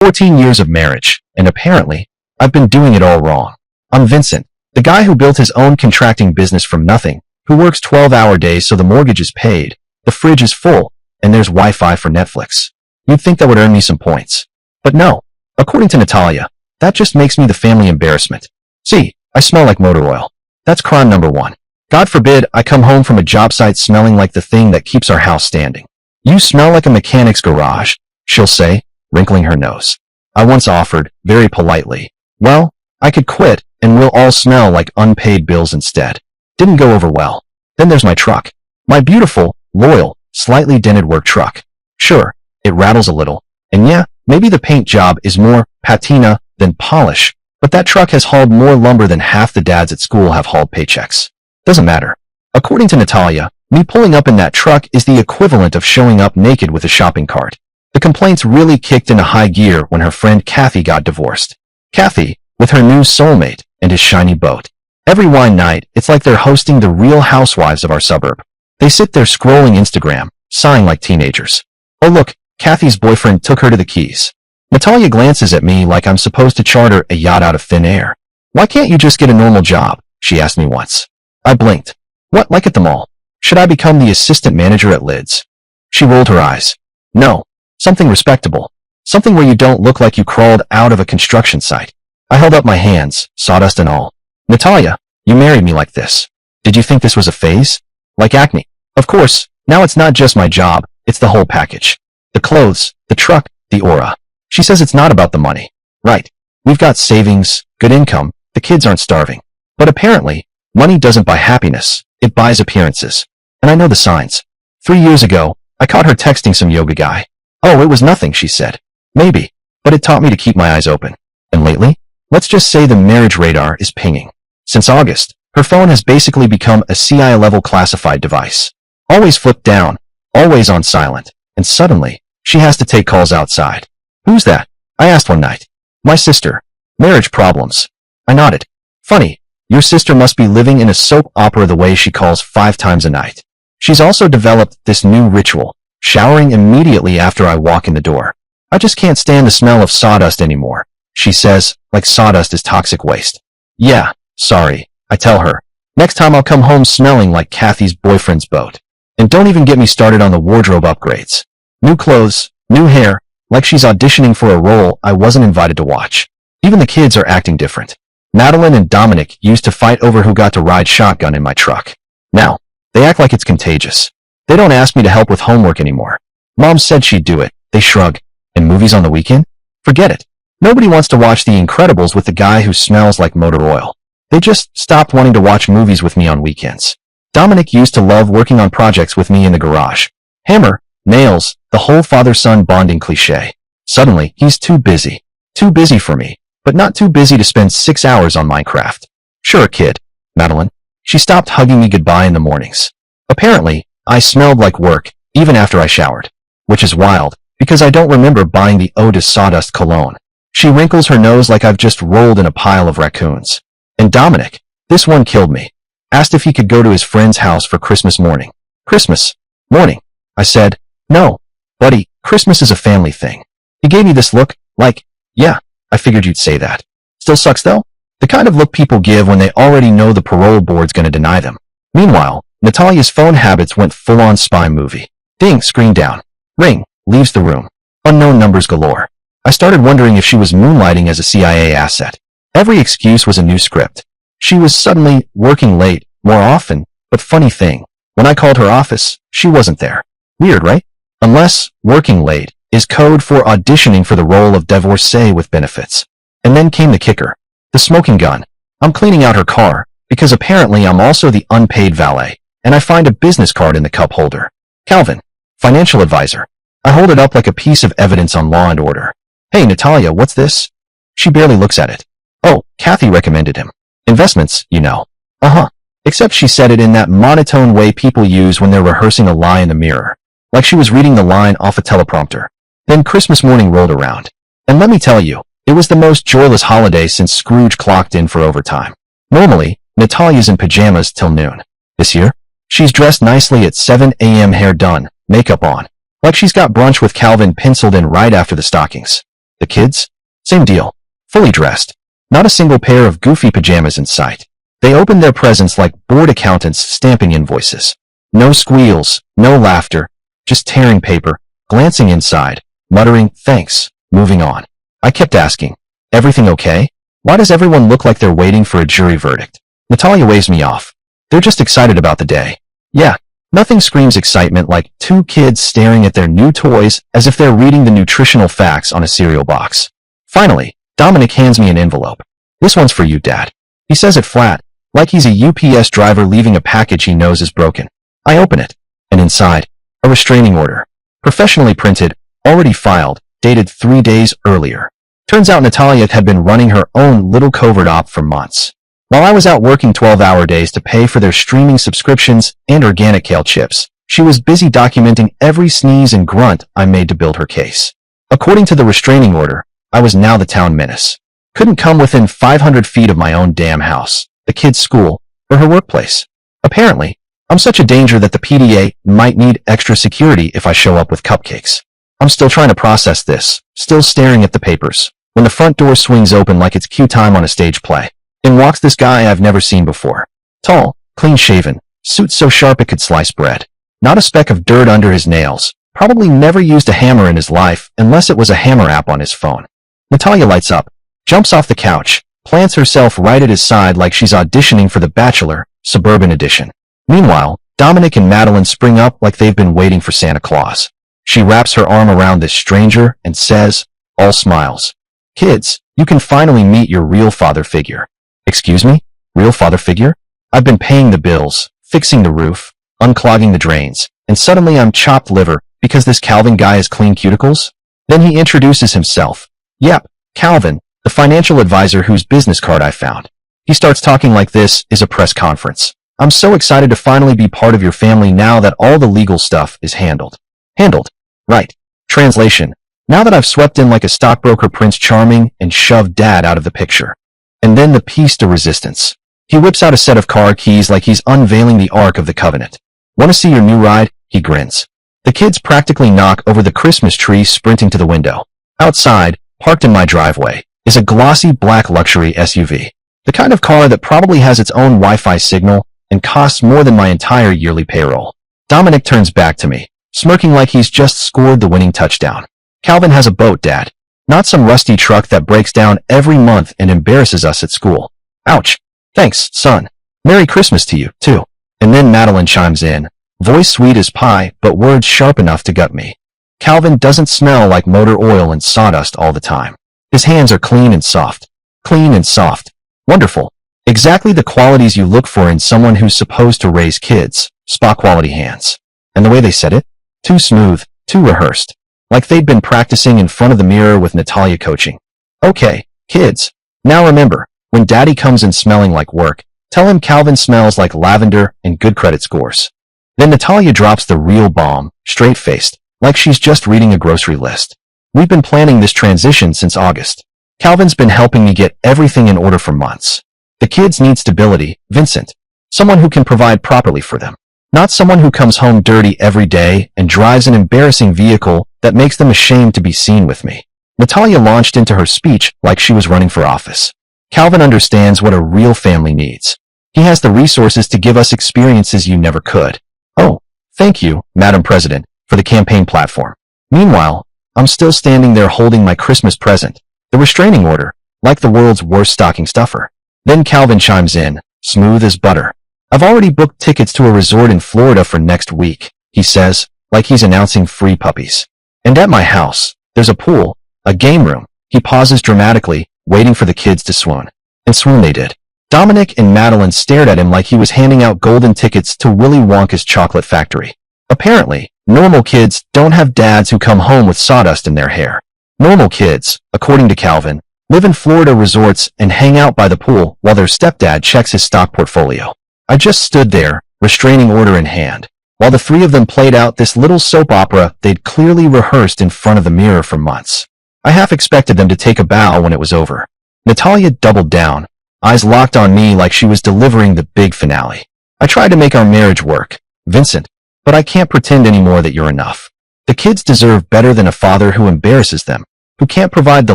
14 years of marriage, and apparently, I've been doing it all wrong. I'm Vincent, the guy who built his own contracting business from nothing, who works 12-hour days so the mortgage is paid, the fridge is full, and there's Wi-Fi for Netflix. You'd think that would earn me some points. But no, according to Natalia, that just makes me the family embarrassment. See, I smell like motor oil. That's crime number one. God forbid I come home from a job site smelling like the thing that keeps our house standing. You smell like a mechanic's garage, she'll say, wrinkling her nose. I once offered, very politely, well, I could quit and we'll all smell like unpaid bills instead. Didn't go over well. Then there's my truck. My beautiful, loyal, slightly dented work truck. Sure, it rattles a little, and yeah, maybe the paint job is more patina than polish, but that truck has hauled more lumber than half the dads at school have hauled paychecks. Doesn't matter. According to Natalia, me pulling up in that truck is the equivalent of showing up naked with a shopping cart. The complaints really kicked into high gear when her friend Kathy got divorced. Kathy, with her new soulmate and his shiny boat. Every wine night, it's like they're hosting the Real Housewives of our suburb. They sit there scrolling Instagram, sighing like teenagers. Oh look, Kathy's boyfriend took her to the Keys. Natalia glances at me like I'm supposed to charter a yacht out of thin air. Why can't you just get a normal job? She asked me once. I blinked. What, like at the mall? Should I become the assistant manager at Lids? She rolled her eyes. No, something respectable. Something where you don't look like you crawled out of a construction site. I held up my hands, sawdust and all. Natalia, you married me like this. Did you think this was a phase? Like acne. Of course, now it's not just my job, it's the whole package. The clothes, the truck, the aura. She says it's not about the money. Right. We've got savings, good income, the kids aren't starving. But apparently, money doesn't buy happiness, it buys appearances. And I know the signs. 3 years ago, I caught her texting some yoga guy. Oh, it was nothing, she said. Maybe, but it taught me to keep my eyes open. And lately, let's just say the marriage radar is pinging. Since August, her phone has basically become a CIA-level classified device. Always flipped down, always on silent, and suddenly, she has to take calls outside. Who's that? I asked one night. My sister. Marriage problems. I nodded. Funny, your sister must be living in a soap opera the way she calls 5 times a night. She's also developed this new ritual, showering immediately after I walk in the door. I just can't stand the smell of sawdust anymore, she says, like sawdust is toxic waste. Yeah, sorry, I tell her. Next time I'll come home smelling like Kathy's boyfriend's boat. And don't even get me started on the wardrobe upgrades. New clothes, new hair, like she's auditioning for a role I wasn't invited to watch. Even the kids are acting different. Madeline and Dominic used to fight over who got to ride shotgun in my truck. Now, they act like it's contagious. They don't ask me to help with homework anymore. Mom said she'd do it. They shrug. And movies on the weekend? Forget it. Nobody wants to watch The Incredibles with the guy who smells like motor oil. They just stopped wanting to watch movies with me on weekends. Dominic used to love working on projects with me in the garage. Hammer, nails, the whole father-son bonding cliché. Suddenly, he's too busy. Too busy for me, but not too busy to spend 6 hours on Minecraft. Sure, kid. Madeline. She stopped hugging me goodbye in the mornings. Apparently, I smelled like work, even after I showered. Which is wild, because I don't remember buying the Otis Sawdust cologne. She wrinkles her nose like I've just rolled in a pile of raccoons. And Dominic, this one killed me. Asked if he could go to his friend's house for Christmas morning. Christmas morning. I said, no, buddy, Christmas is a family thing. He gave me this look, like, yeah, I figured you'd say that. Still sucks though? The kind of look people give when they already know the parole board's gonna deny them. Meanwhile, Natalia's phone habits went full-on spy movie. Ding, screen down. Ring, leaves the room. Unknown numbers galore. I started wondering if she was moonlighting as a CIA asset. Every excuse was a new script. She was suddenly working late, more often, but funny thing, when I called her office, she wasn't there. Weird, right? Unless working late is code for auditioning for the role of divorcee with benefits. And then came the kicker. The smoking gun. I'm cleaning out her car, because apparently I'm also the unpaid valet, and I find a business card in the cup holder. Calvin, financial advisor. I hold it up like a piece of evidence on Law and Order. Hey, Natalia, what's this? She barely looks at it. Oh, Kathy recommended him. Investments, you know. Uh-huh. Except she said it in that monotone way people use when they're rehearsing a lie in the mirror. Like she was reading the line off a teleprompter. Then Christmas morning rolled around. And let me tell you, it was the most joyless holiday since Scrooge clocked in for overtime. Normally, Natalia's in pajamas till noon. This year, she's dressed nicely at 7 a.m. hair done, makeup on. Like she's got brunch with Calvin penciled in right after the stockings. The kids? Same deal. Fully dressed. Not a single pair of goofy pajamas in sight. They opened their presents like bored accountants stamping invoices. No squeals, no laughter, just tearing paper, glancing inside, muttering, thanks, moving on. I kept asking, everything okay? Why does everyone look like they're waiting for a jury verdict? Natalia waves me off. They're just excited about the day. Yeah, nothing screams excitement like two kids staring at their new toys as if they're reading the nutritional facts on a cereal box. Finally, Dominic hands me an envelope. This one's for you, Dad. He says it flat, like he's a UPS driver leaving a package he knows is broken. I open it, and inside, a restraining order. Professionally printed, already filed, dated 3 days earlier. Turns out Natalia had been running her own little covert op for months. While I was out working 12-hour days to pay for their streaming subscriptions and organic kale chips, she was busy documenting every sneeze and grunt I made to build her case. According to the restraining order, I was now the town menace. Couldn't come within 500 feet of my own damn house, the kid's school, or her workplace. Apparently, I'm such a danger that the PDA might need extra security if I show up with cupcakes. I'm still trying to process this, still staring at the papers, when the front door swings open like it's cue time on a stage play. In walks this guy I've never seen before. Tall, clean-shaven, suit so sharp it could slice bread. Not a speck of dirt under his nails. Probably never used a hammer in his life unless it was a hammer app on his phone. Natalia lights up, jumps off the couch, plants herself right at his side like she's auditioning for The Bachelor, Suburban Edition. Meanwhile, Dominic and Madeline spring up like they've been waiting for Santa Claus. She wraps her arm around this stranger and says, all smiles, kids, you can finally meet your real father figure. Excuse me? Real father figure? I've been paying the bills, fixing the roof, unclogging the drains, and suddenly I'm chopped liver because this Calvin guy has clean cuticles? Then he introduces himself. Yep, Calvin, the financial advisor whose business card I found. He starts talking like this is a press conference. I'm so excited to finally be part of your family now that all the legal stuff is handled. Handled. Right. Translation. Now that I've swept in like a stockbroker Prince Charming and shoved Dad out of the picture. And then the piece de resistance. He whips out a set of car keys like he's unveiling the Ark of the Covenant. Want to see your new ride? He grins. The kids practically knock over the Christmas tree sprinting to the window. Outside, parked in my driveway, is a glossy black luxury SUV. The kind of car that probably has its own Wi-Fi signal and costs more than my entire yearly payroll. Dominic turns back to me, smirking like he's just scored the winning touchdown. Calvin has a boat, Dad. Not some rusty truck that breaks down every month and embarrasses us at school. Ouch. Thanks, son. Merry Christmas to you, too. And then Madeline chimes in, voice sweet as pie, but words sharp enough to gut me. Calvin doesn't smell like motor oil and sawdust all the time. His hands are clean and soft. Clean and soft. Wonderful. Exactly the qualities you look for in someone who's supposed to raise kids. Spa quality hands. And the way they said it? Too smooth, too rehearsed. Like they'd been practicing in front of the mirror with Natalia coaching. Okay, kids. Now remember, when Daddy comes in smelling like work, tell him Calvin smells like lavender and good credit scores. Then Natalia drops the real bomb, straight-faced, like she's just reading a grocery list. We've been planning this transition since August. Calvin's been helping me get everything in order for months. The kids need stability, Vincent. Someone who can provide properly for them. Not someone who comes home dirty every day and drives an embarrassing vehicle that makes them ashamed to be seen with me. Natalia launched into her speech like she was running for office. Calvin understands what a real family needs. He has the resources to give us experiences you never could. Oh, thank you, Madam President, for the campaign platform. Meanwhile, I'm still standing there holding my Christmas present, the restraining order, like the world's worst stocking stuffer. Then Calvin chimes in, smooth as butter. I've already booked tickets to a resort in Florida for next week, he says, like he's announcing free puppies. And at my house, there's a pool, a game room. He pauses dramatically, waiting for the kids to swoon. And swoon they did. Dominic and Madeline stared at him like he was handing out golden tickets to Willy Wonka's chocolate factory. Apparently, normal kids don't have dads who come home with sawdust in their hair. Normal kids, according to Calvin, live in Florida resorts and hang out by the pool while their stepdad checks his stock portfolio. I just stood there, restraining order in hand, while the three of them played out this little soap opera they'd clearly rehearsed in front of the mirror for months. I half expected them to take a bow when it was over. Natalia doubled down, eyes locked on me like she was delivering the big finale. I tried to make our marriage work, Vincent, but I can't pretend anymore that you're enough. The kids deserve better than a father who embarrasses them, who can't provide the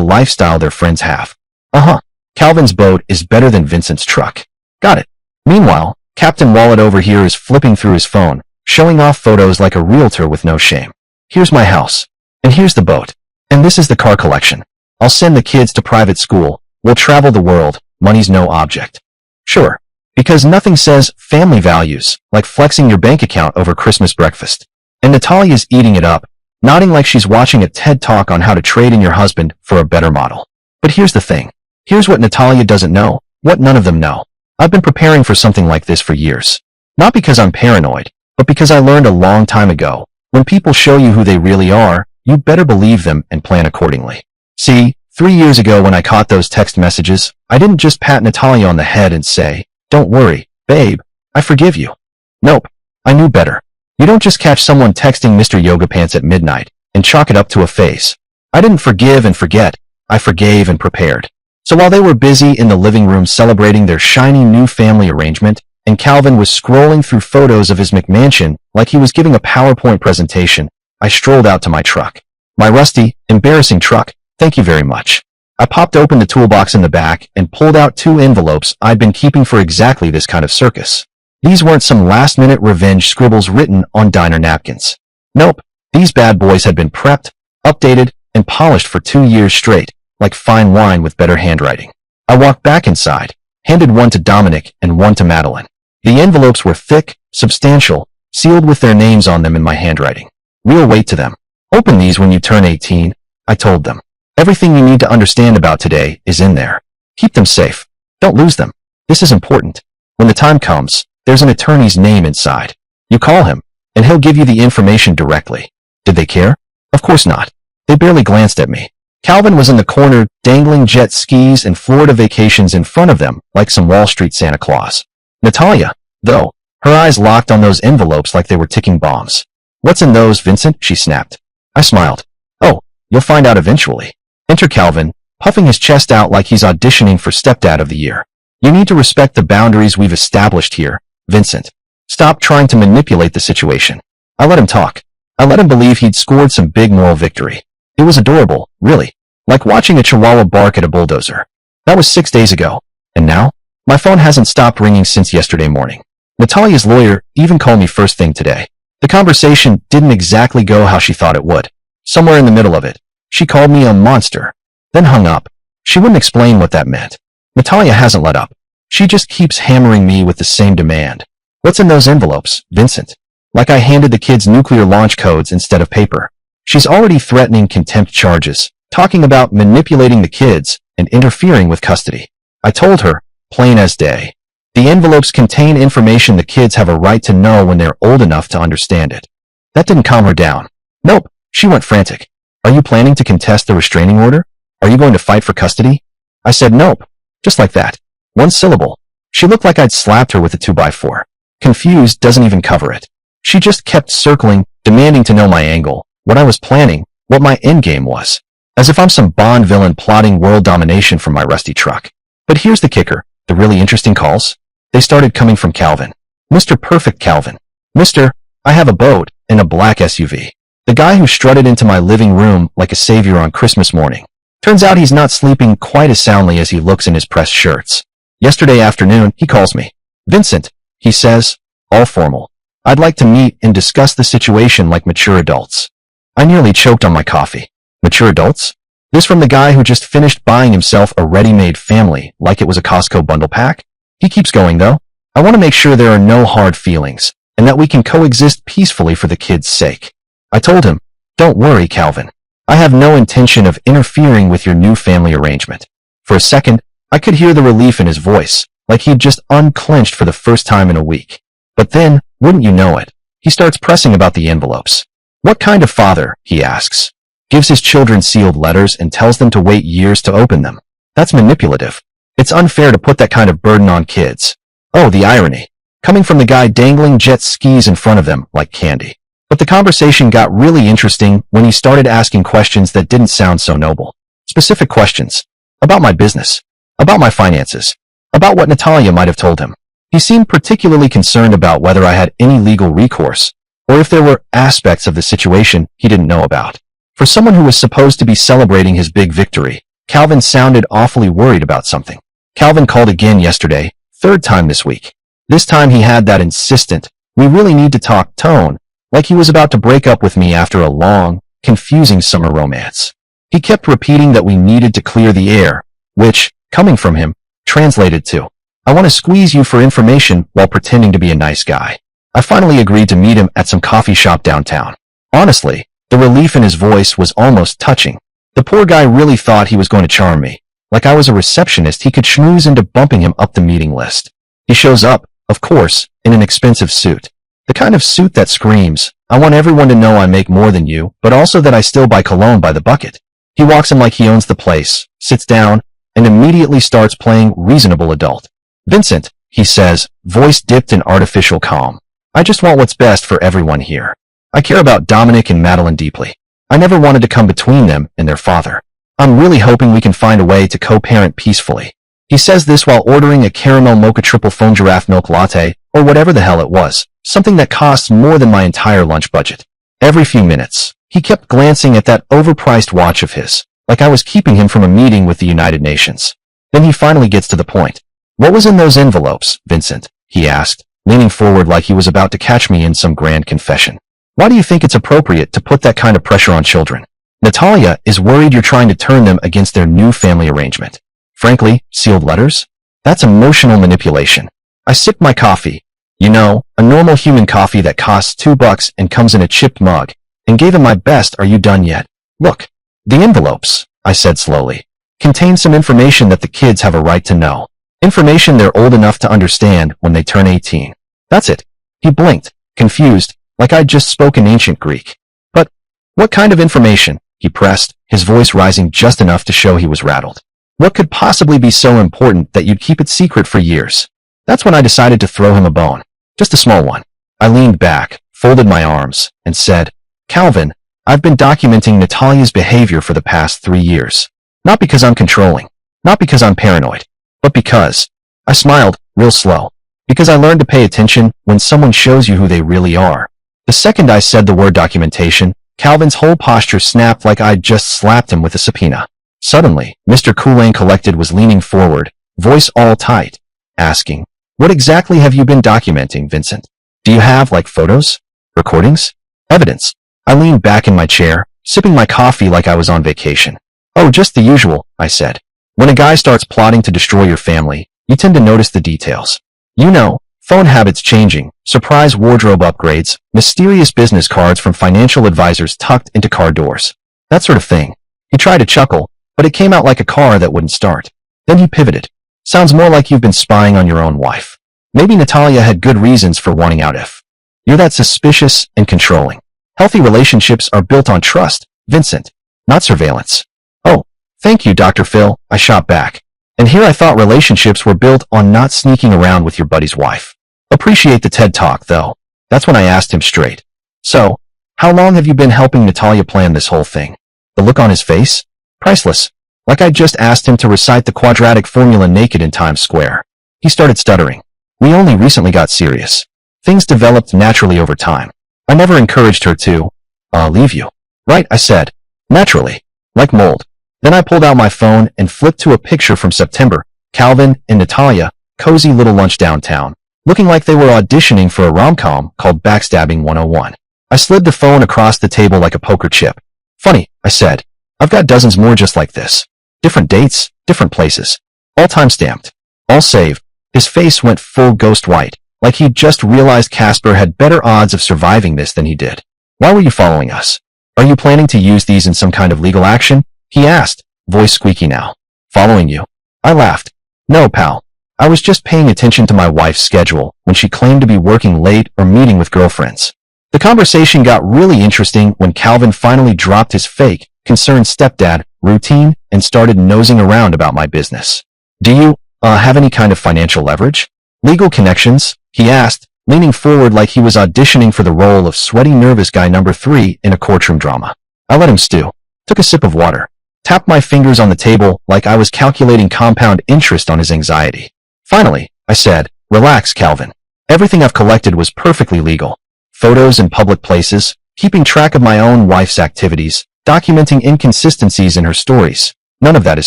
lifestyle their friends have. Uh-huh. Calvin's boat is better than Vincent's truck. Got it. Meanwhile, Captain Wallet over here is flipping through his phone, showing off photos like a realtor with no shame. Here's my house. And here's the boat. And this is the car collection. I'll send the kids to private school. We'll travel the world. Money's no object. Sure. Because nothing says family values like flexing your bank account over Christmas breakfast. And Natalia's eating it up, nodding like she's watching a TED Talk on how to trade in your husband for a better model. But here's the thing. Here's what Natalia doesn't know, what none of them know. I've been preparing for something like this for years. Not because I'm paranoid, but because I learned a long time ago, when people show you who they really are, you better believe them and plan accordingly. See, 3 years ago when I caught those text messages, I didn't just pat Natalia on the head and say, "Don't worry, babe, I forgive you." Nope, I knew better. You don't just catch someone texting Mr. Yoga Pants at midnight and chalk it up to a phase. I didn't forgive and forget, I forgave and prepared. So while they were busy in the living room celebrating their shiny new family arrangement, and Calvin was scrolling through photos of his McMansion like he was giving a PowerPoint presentation, I strolled out to my truck. My rusty, embarrassing truck, thank you very much. I popped open the toolbox in the back and pulled out 2 envelopes I'd been keeping for exactly this kind of circus. These weren't some last-minute revenge scribbles written on diner napkins. Nope, these bad boys had been prepped, updated, and polished for 2 years straight, like fine wine with better handwriting. I walked back inside, handed one to Dominic and one to Madeline. The envelopes were thick, substantial, sealed with their names on them in my handwriting. Real weight to them. Open these when you turn 18, I told them. Everything you need to understand about today is in there. Keep them safe. Don't lose them. This is important. When the time comes, there's an attorney's name inside. You call him, and he'll give you the information directly. Did they care? Of course not. They barely glanced at me. Calvin was in the corner, dangling jet skis and Florida vacations in front of them like some Wall Street Santa Claus. Natalia, though, her eyes locked on those envelopes like they were ticking bombs. "What's in those, Vincent?" she snapped. I smiled. "Oh, you'll find out eventually." Enter Calvin, puffing his chest out like he's auditioning for Stepdad of the Year. "You need to respect the boundaries we've established here, Vincent. Stop trying to manipulate the situation." I let him talk. I let him believe he'd scored some big moral victory. It was adorable, really. Like watching a chihuahua bark at a bulldozer. That was 6 days ago. And now? My phone hasn't stopped ringing since yesterday morning. Natalia's lawyer even called me first thing today. The conversation didn't exactly go how she thought it would. Somewhere in the middle of it, she called me a monster, then hung up. She wouldn't explain what that meant. Natalia hasn't let up. She just keeps hammering me with the same demand. "What's in those envelopes, Vincent?" Like I handed the kids nuclear launch codes instead of paper. She's already threatening contempt charges, talking about manipulating the kids and interfering with custody. I told her, plain as day. The envelopes contain information the kids have a right to know when they're old enough to understand it. That didn't calm her down. Nope, she went frantic. "Are you planning to contest the restraining order? Are you going to fight for custody?" I said nope, just like that. One syllable. She looked like I'd slapped her with a 2x4. Confused doesn't even cover it. She just kept circling, demanding to know my angle, what I was planning, what my endgame was. As if I'm some Bond villain plotting world domination from my rusty truck. But here's the kicker, the really interesting calls. They started coming from Calvin. Mr. Perfect Calvin. Mr. I have a boat and a black SUV. The guy who strutted into my living room like a savior on Christmas morning. Turns out he's not sleeping quite as soundly as he looks in his pressed shirts. Yesterday afternoon, he calls me. "Vincent," he says, all formal. "I'd like to meet and discuss the situation like mature adults." I nearly choked on my coffee. Mature adults? This from the guy who just finished buying himself a ready-made family like it was a Costco bundle pack? He keeps going, though. "I want to make sure there are no hard feelings, and that we can coexist peacefully for the kids' sake." I told him, "Don't worry, Calvin. I have no intention of interfering with your new family arrangement." For a second, I could hear the relief in his voice, like he'd just unclenched for the first time in a week. But then, wouldn't you know it, he starts pressing about the envelopes. "What kind of father," he asks, "gives his children sealed letters and tells them to wait years to open them? That's manipulative. It's unfair to put that kind of burden on kids." Oh, the irony. Coming from the guy dangling jet skis in front of them like candy. But the conversation got really interesting when he started asking questions that didn't sound so noble. Specific questions. About my business. About my finances. About what Natalia might have told him. He seemed particularly concerned about whether I had any legal recourse, or if there were aspects of the situation he didn't know about. For someone who was supposed to be celebrating his big victory, Calvin sounded awfully worried about something. Calvin called again yesterday, third time this week. This time he had that insistent, "We really need to talk" tone, like he was about to break up with me after a long, confusing summer romance. He kept repeating that we needed to clear the air, which, coming from him, translated to, "I want to squeeze you for information," while pretending to be a nice guy. I finally agreed to meet him at some coffee shop downtown. Honestly, the relief in his voice was almost touching. The poor guy really thought he was going to charm me. Like I was a receptionist he could schmooze into bumping him up the meeting list. He shows up, of course, in an expensive suit. The kind of suit that screams, "I want everyone to know I make more than you, but also that I still buy cologne by the bucket." He walks in like he owns the place, sits down, and immediately starts playing reasonable adult. "Vincent," he says, voice dipped in artificial calm. "I just want what's best for everyone here. I care about Dominic and Madeline deeply. I never wanted to come between them and their father. I'm really hoping we can find a way to co-parent peacefully." He says this while ordering a caramel mocha triple foam giraffe milk latte, or whatever the hell it was, something that costs more than my entire lunch budget. Every few minutes, he kept glancing at that overpriced watch of his, like I was keeping him from a meeting with the United Nations. Then he finally gets to the point. "What was in those envelopes, Vincent?" he asked, leaning forward like he was about to catch me in some grand confession. "Why do you think it's appropriate to put that kind of pressure on children? Natalia is worried you're trying to turn them against their new family arrangement. Frankly, sealed letters? That's emotional manipulation." I sipped my coffee. You know, a normal human coffee that costs $2 and comes in a chipped mug, and gave him my best "Are you done yet?" look. "The envelopes," I said slowly, "contain some information that the kids have a right to know. Information they're old enough to understand when they turn 18. That's it." He blinked, confused, like I'd just spoken ancient Greek. "But what kind of information?" he pressed, his voice rising just enough to show he was rattled. "What could possibly be so important that you'd keep it secret for years?" That's when I decided to throw him a bone. Just a small one. I leaned back, folded my arms, and said, "Calvin, I've been documenting Natalia's behavior for the past 3 years. Not because I'm controlling, not because I'm paranoid, but because," I smiled, real slow, "because I learned to pay attention when someone shows you who they really are." The second I said the word documentation, Calvin's whole posture snapped like I'd just slapped him with a subpoena. Suddenly, Mr. Cool and Collected was leaning forward, voice all tight, asking, "What exactly have you been documenting, Vincent? Do you have, like, photos? Recordings? Evidence?" I leaned back in my chair, sipping my coffee like I was on vacation. "Oh, just the usual," I said. "When a guy starts plotting to destroy your family, you tend to notice the details. You know, phone habits changing, surprise wardrobe upgrades, mysterious business cards from financial advisors tucked into car doors. That sort of thing." He tried to chuckle, but it came out like a car that wouldn't start. Then he pivoted. "Sounds more like you've been spying on your own wife. Maybe Natalia had good reasons for wanting out if you're that suspicious and controlling. Healthy relationships are built on trust, Vincent, not surveillance." "Oh, thank you, Dr. Phil," I shot back. And here I thought relationships were built on not sneaking around with your buddy's wife. Appreciate the TED Talk, though. That's when I asked him straight. "So, how long have you been helping Natalia plan this whole thing?" The look on his face? Priceless. Like I just asked him to recite the quadratic formula naked in Times Square. He started stuttering. "We only recently got serious. Things developed naturally over time. I never encouraged her to, leave you." "Right," I said. "Naturally. Like mold." Then I pulled out my phone and flipped to a picture from September. Calvin and Natalia, cozy little lunch downtown, looking like they were auditioning for a rom-com called Backstabbing 101. I slid the phone across the table like a poker chip. "Funny," I said. "I've got dozens more just like this. Different dates, different places. All time-stamped. All saved." His face went full ghost white, like he'd just realized Casper had better odds of surviving this than he did. "Why were you following us? Are you planning to use these in some kind of legal action?" he asked, voice squeaky now. "Following you?" I laughed. "No, pal. I was just paying attention to my wife's schedule when she claimed to be working late or meeting with girlfriends." The conversation got really interesting when Calvin finally dropped his fake, concerned stepdad routine and started nosing around about my business. "Do you, have any kind of financial leverage? Legal connections?" he asked, leaning forward like he was auditioning for the role of sweaty nervous guy number 3 in a courtroom drama. I let him stew, took a sip of water, tapped my fingers on the table like I was calculating compound interest on his anxiety. Finally, I said, "Relax, Calvin. Everything I've collected was perfectly legal. Photos in public places, keeping track of my own wife's activities, documenting inconsistencies in her stories. None of that is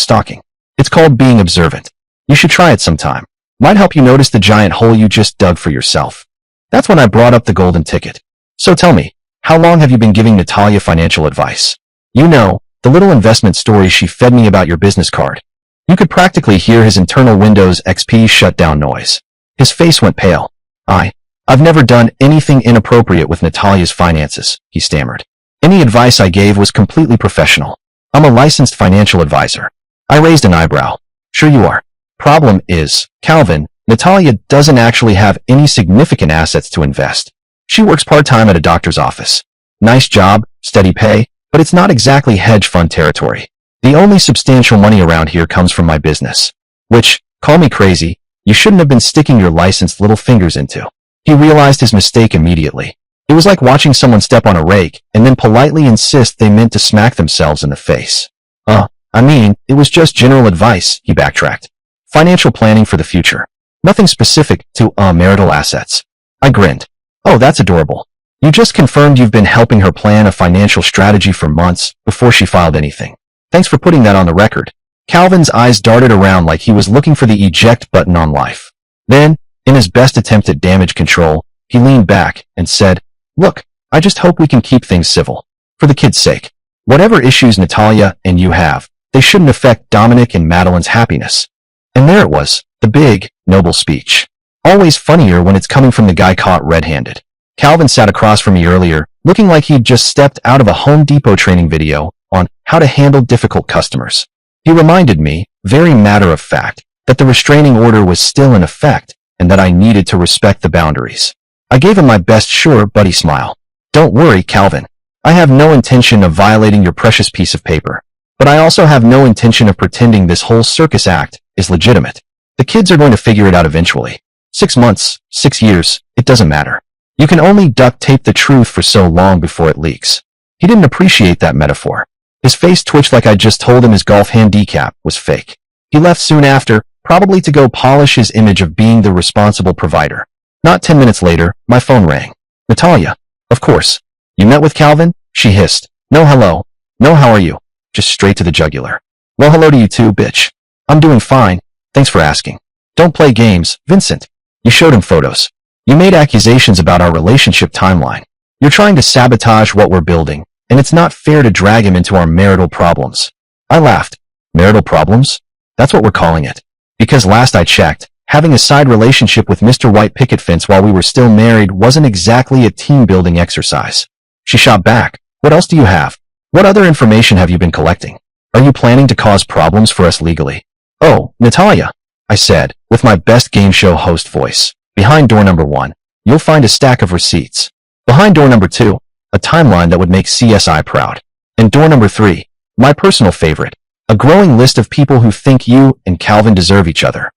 stalking. It's called being observant. You should try it sometime. Might help you notice the giant hole you just dug for yourself. That's when I brought up the golden ticket. So tell me, how long have you been giving Natalia financial advice? You know, the little investment stories she fed me about your business card. You could practically hear his internal Windows XP shutdown noise. His face went pale. I've never done anything inappropriate with Natalia's finances, he stammered. Any advice I gave was completely professional. I'm a licensed financial advisor. I raised an eyebrow. Sure you are. Problem is, Calvin, Natalia doesn't actually have any significant assets to invest. She works part-time at a doctor's office. Nice job, steady pay, but it's not exactly hedge fund territory. The only substantial money around here comes from my business. Which, call me crazy, you shouldn't have been sticking your licensed little fingers into. He realized his mistake immediately. It was like watching someone step on a rake and then politely insist they meant to smack themselves in the face. It was just general advice, he backtracked. Financial planning for the future. Nothing specific to, marital assets. I grinned. Oh, that's adorable. You just confirmed you've been helping her plan a financial strategy for months before she filed anything. Thanks for putting that on the record. Calvin's eyes darted around like he was looking for the eject button on life. Then, in his best attempt at damage control, he leaned back and said, Look, I just hope we can keep things civil. For the kids' sake. Whatever issues Natalia and you have, they shouldn't affect Dominic and Madeline's happiness. And there it was, the big, noble speech. Always funnier when it's coming from the guy caught red-handed. Calvin sat across from me earlier, looking like he'd just stepped out of a Home Depot training video on how to handle difficult customers. He reminded me, very matter of fact, that the restraining order was still in effect and that I needed to respect the boundaries. I gave him my best sure buddy smile. Don't worry, Calvin. I have no intention of violating your precious piece of paper. But I also have no intention of pretending this whole circus act is legitimate. The kids are going to figure it out eventually. 6 months, 6 years, it doesn't matter. You can only duct tape the truth for so long before it leaks. He didn't appreciate that metaphor. His face twitched like I just told him his golf handicap was fake. He left soon after, probably to go polish his image of being the responsible provider. Not 10 minutes later, my phone rang. Natalia. Of course. You met with Calvin? She hissed. No hello. No how are you? Just straight to the jugular. Well, hello to you too, bitch. I'm doing fine. Thanks for asking. Don't play games, Vincent. You showed him photos. You made accusations about our relationship timeline. You're trying to sabotage what we're building, and it's not fair to drag him into our marital problems. I laughed. Marital problems? That's what we're calling it. Because last I checked, having a side relationship with Mr. White Picket Fence while we were still married wasn't exactly a team-building exercise. She shot back. What else do you have? What other information have you been collecting? Are you planning to cause problems for us legally? Oh, Natalia, I said, with my best game show host voice. Behind door number 1, you'll find a stack of receipts. Behind door number 2, a timeline that would make CSI proud. And door number 3, my personal favorite, a growing list of people who think you and Calvin deserve each other.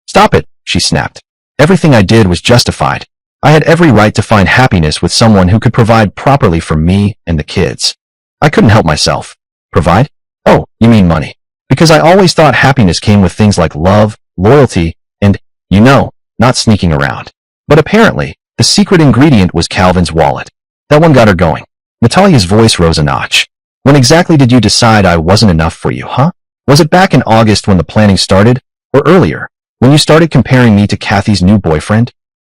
Stop it, she snapped. Everything I did was justified. I had every right to find happiness with someone who could provide properly for me and the kids. I couldn't help myself. Provide? Oh, you mean money. Because I always thought happiness came with things like love, loyalty, and, not sneaking around. But apparently, the secret ingredient was Calvin's wallet. That one got her going. Natalia's voice rose a notch. When exactly did you decide I wasn't enough for you, huh? Was it back in August when the planning started? Or earlier, when you started comparing me to Kathy's new boyfriend?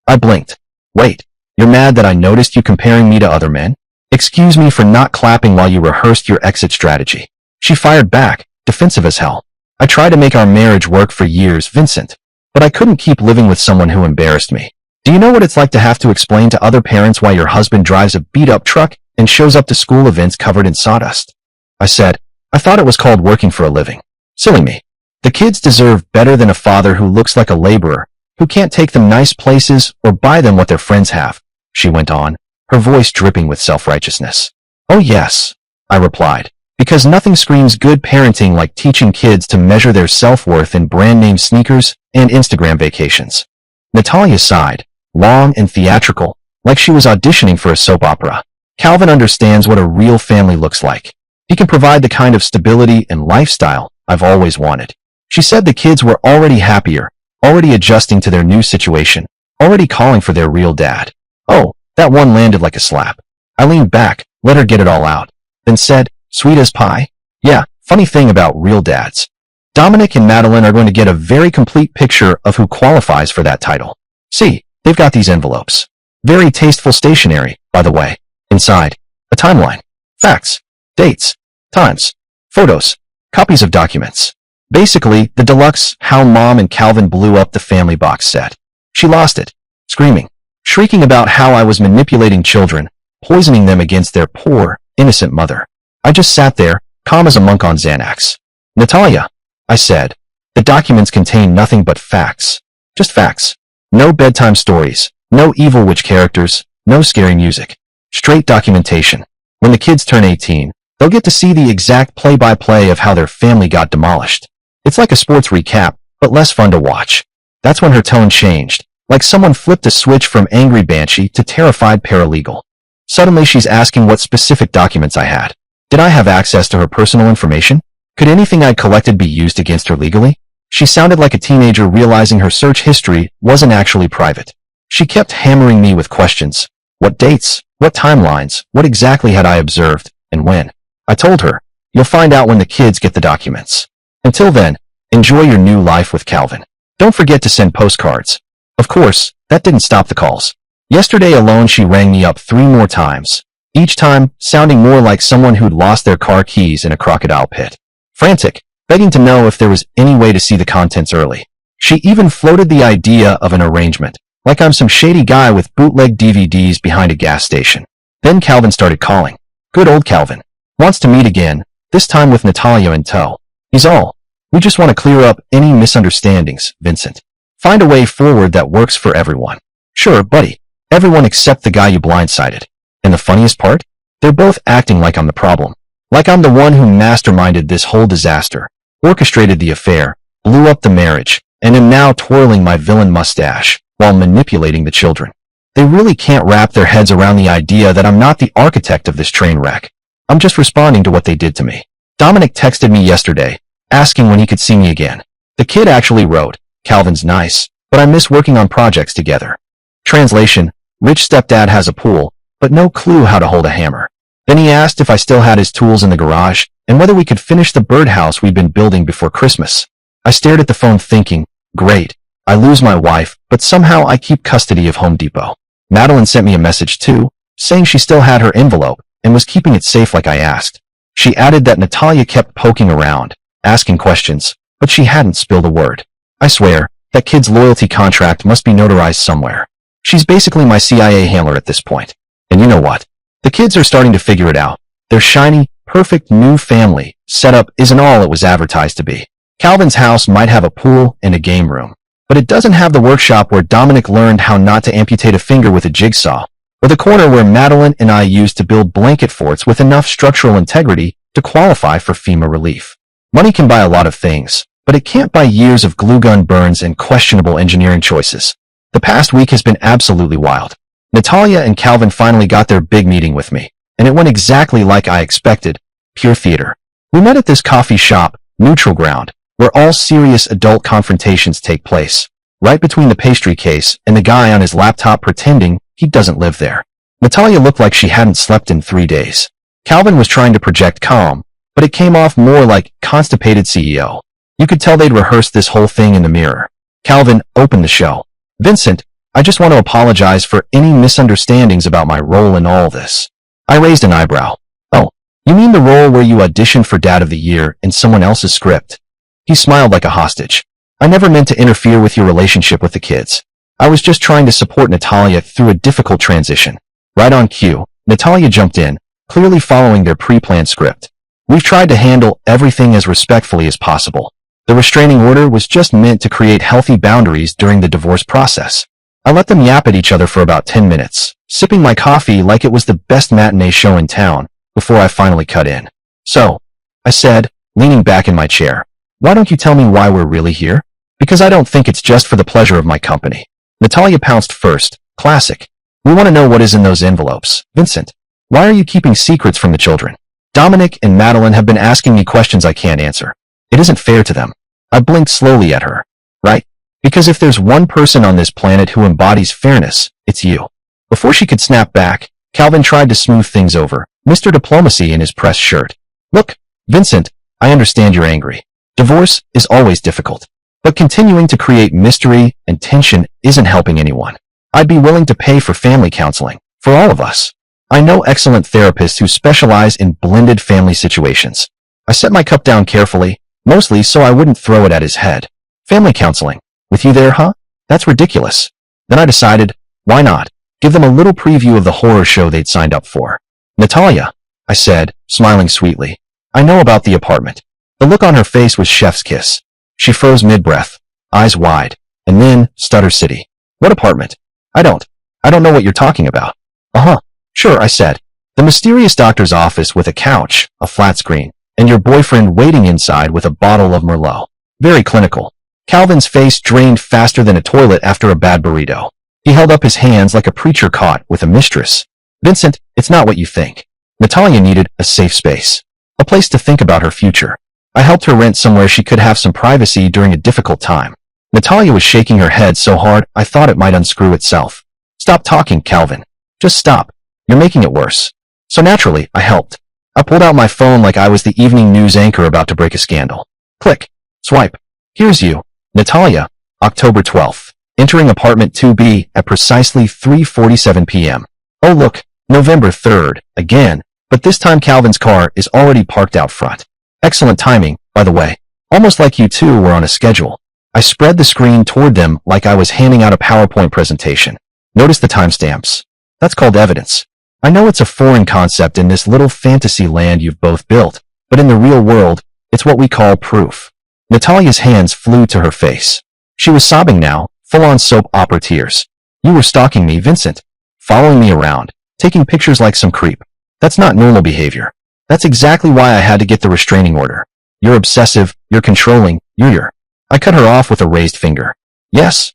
I blinked. Wait, you're mad that I noticed you comparing me to other men? Excuse me for not clapping while you rehearsed your exit strategy. She fired back, defensive as hell. I tried to make our marriage work for years, Vincent. But I couldn't keep living with someone who embarrassed me. Do you know what it's like to have to explain to other parents why your husband drives a beat-up truck and shows up to school events covered in sawdust? I said, I thought it was called working for a living. Silly me. The kids deserve better than a father who looks like a laborer, who can't take them nice places or buy them what their friends have, she went on, her voice dripping with self-righteousness. Oh yes, I replied, because nothing screams good parenting like teaching kids to measure their self-worth in brand-name sneakers and Instagram vacations. Natalia sighed, long and theatrical, like she was auditioning for a soap opera. Calvin understands what a real family looks like. He can provide the kind of stability and lifestyle I've always wanted. She said the kids were already happier, already adjusting to their new situation, already calling for their real dad. Oh, that one landed like a slap. I leaned back, let her get it all out, then said, Sweet as pie? Yeah, funny thing about real dads. Dominic and Madeline are going to get a very complete picture of who qualifies for that title. See, they've got these envelopes. Very tasteful stationery, by the way. Inside, a timeline, facts, dates, times, photos, copies of documents. Basically, the deluxe How Mom and Calvin Blew Up the Family box set. She lost it, screaming, shrieking about how I was manipulating children, poisoning them against their poor, innocent mother. I just sat there, calm as a monk on Xanax. Natalia, I said, the documents contain nothing but facts. Just facts. No bedtime stories, no evil witch characters, no scary music. Straight documentation. When the kids turn 18, they'll get to see the exact play-by-play of how their family got demolished. It's like a sports recap, but less fun to watch. That's when her tone changed, like someone flipped a switch from angry banshee to terrified paralegal. Suddenly she's asking what specific documents I had. Did I have access to her personal information? Could anything I'd collected be used against her legally? She sounded like a teenager realizing her search history wasn't actually private. She kept hammering me with questions. What dates? What timelines? What exactly had I observed? And when? I told her, you'll find out when the kids get the documents. Until then, enjoy your new life with Calvin. Don't forget to send postcards. Of course, that didn't stop the calls. Yesterday alone she rang me up 3 more times, each time sounding more like someone who'd lost their car keys in a crocodile pit. Frantic, begging to know if there was any way to see the contents early. She even floated the idea of an arrangement, like I'm some shady guy with bootleg DVDs behind a gas station. Then Calvin started calling. Good old Calvin. Wants to meet again, this time with Natalia in tow. He's all. We just want to clear up any misunderstandings, Vincent. Find a way forward that works for everyone. Sure, buddy. Everyone except the guy you blindsided. And the funniest part? They're both acting like I'm the problem. Like I'm the one who masterminded this whole disaster, orchestrated the affair, blew up the marriage, and am now twirling my villain mustache while manipulating the children. They really can't wrap their heads around the idea that I'm not the architect of this train wreck. I'm just responding to what they did to me. Dominic texted me yesterday, asking when he could see me again. The kid actually wrote, Calvin's nice, but I miss working on projects together. Translation, rich stepdad has a pool, but no clue how to hold a hammer. Then he asked if I still had his tools in the garage, and whether we could finish the birdhouse we'd been building before Christmas. I stared at the phone thinking, great, I lose my wife, but somehow I keep custody of Home Depot. Madeline sent me a message too, saying she still had her envelope, and was keeping it safe like I asked. She added that Natalia kept poking around, asking questions, but she hadn't spilled a word. I swear, that kid's loyalty contract must be notarized somewhere. She's basically my CIA handler at this point. And you know what? The kids are starting to figure it out. Their shiny, perfect new family setup isn't all it was advertised to be. Calvin's house might have a pool and a game room, but it doesn't have the workshop where Dominic learned how not to amputate a finger with a jigsaw, or the corner where Madeline and I used to build blanket forts with enough structural integrity to qualify for FEMA relief. Money can buy a lot of things, but it can't buy years of glue gun burns and questionable engineering choices. The past week has been absolutely wild. Natalia and Calvin finally got their big meeting with me, and it went exactly like I expected, pure theater. We met at this coffee shop, Neutral Ground, where all serious adult confrontations take place, right between the pastry case and the guy on his laptop pretending he doesn't live there. Natalia looked like she hadn't slept in 3 days. Calvin was trying to project calm, but it came off more like constipated CEO. You could tell they'd rehearsed this whole thing in the mirror. Calvin opened the show. Vincent, I just want to apologize for any misunderstandings about my role in all this. I raised an eyebrow. Oh, you mean the role where you auditioned for Dad of the Year in someone else's script? He smiled like a hostage. I never meant to interfere with your relationship with the kids. I was just trying to support Natalia through a difficult transition. Right on cue, Natalia jumped in, clearly following their pre-planned script. We've tried to handle everything as respectfully as possible. The restraining order was just meant to create healthy boundaries during the divorce process. I let them yap at each other for about 10 minutes, sipping my coffee like it was the best matinee show in town, before I finally cut in. So, I said, leaning back in my chair, why don't you tell me why we're really here? Because I don't think it's just for the pleasure of my company. Natalia pounced first. Classic. We want to know what is in those envelopes. Vincent, why are you keeping secrets from the children? Dominic and Madeline have been asking me questions I can't answer. It isn't fair to them. I blinked slowly at her. Right? Because if there's one person on this planet who embodies fairness, it's you. Before she could snap back, Calvin tried to smooth things over, Mr. Diplomacy in his press shirt. Look, Vincent, I understand you're angry. Divorce is always difficult. But continuing to create mystery and tension isn't helping anyone. I'd be willing to pay for family counseling, for all of us. I know excellent therapists who specialize in blended family situations. I set my cup down carefully, mostly so I wouldn't throw it at his head. Family counseling? With you there, huh? That's ridiculous. Then I decided, why not? Give them a little preview of the horror show they'd signed up for. Natalia, I said, smiling sweetly. I know about the apartment. The look on her face was chef's kiss. She froze mid-breath, eyes wide, and then stutter city. What apartment? I don't know what you're talking about. Uh-huh. Sure, I said. The mysterious doctor's office with a couch, a flat screen, and your boyfriend waiting inside with a bottle of Merlot. Very clinical. Calvin's face drained faster than a toilet after a bad burrito. He held up his hands like a preacher caught with a mistress. Vincent, it's not what you think. Natalia needed a safe space. A place to think about her future. I helped her rent somewhere she could have some privacy during a difficult time. Natalia was shaking her head so hard I thought it might unscrew itself. Stop talking, Calvin. Just stop. You're making it worse. So naturally, I helped. I pulled out my phone like I was the evening news anchor about to break a scandal. Click. Swipe. Here's you. Natalia, October 12th. Entering apartment 2B at precisely 3:47 p.m. Oh look, November 3rd, again, but this time Calvin's car is already parked out front. Excellent timing, by the way. Almost like you two were on a schedule. I spread the screen toward them like I was handing out a PowerPoint presentation. Notice the timestamps. That's called evidence. I know it's a foreign concept in this little fantasy land you've both built, but in the real world, it's what we call proof. Natalia's hands flew to her face. She was sobbing now, full-on soap opera tears. You were stalking me, Vincent. Following me around, taking pictures like some creep. That's not normal behavior. That's exactly why I had to get the restraining order. You're obsessive, you're controlling, you're... I cut her off with a raised finger. Yes,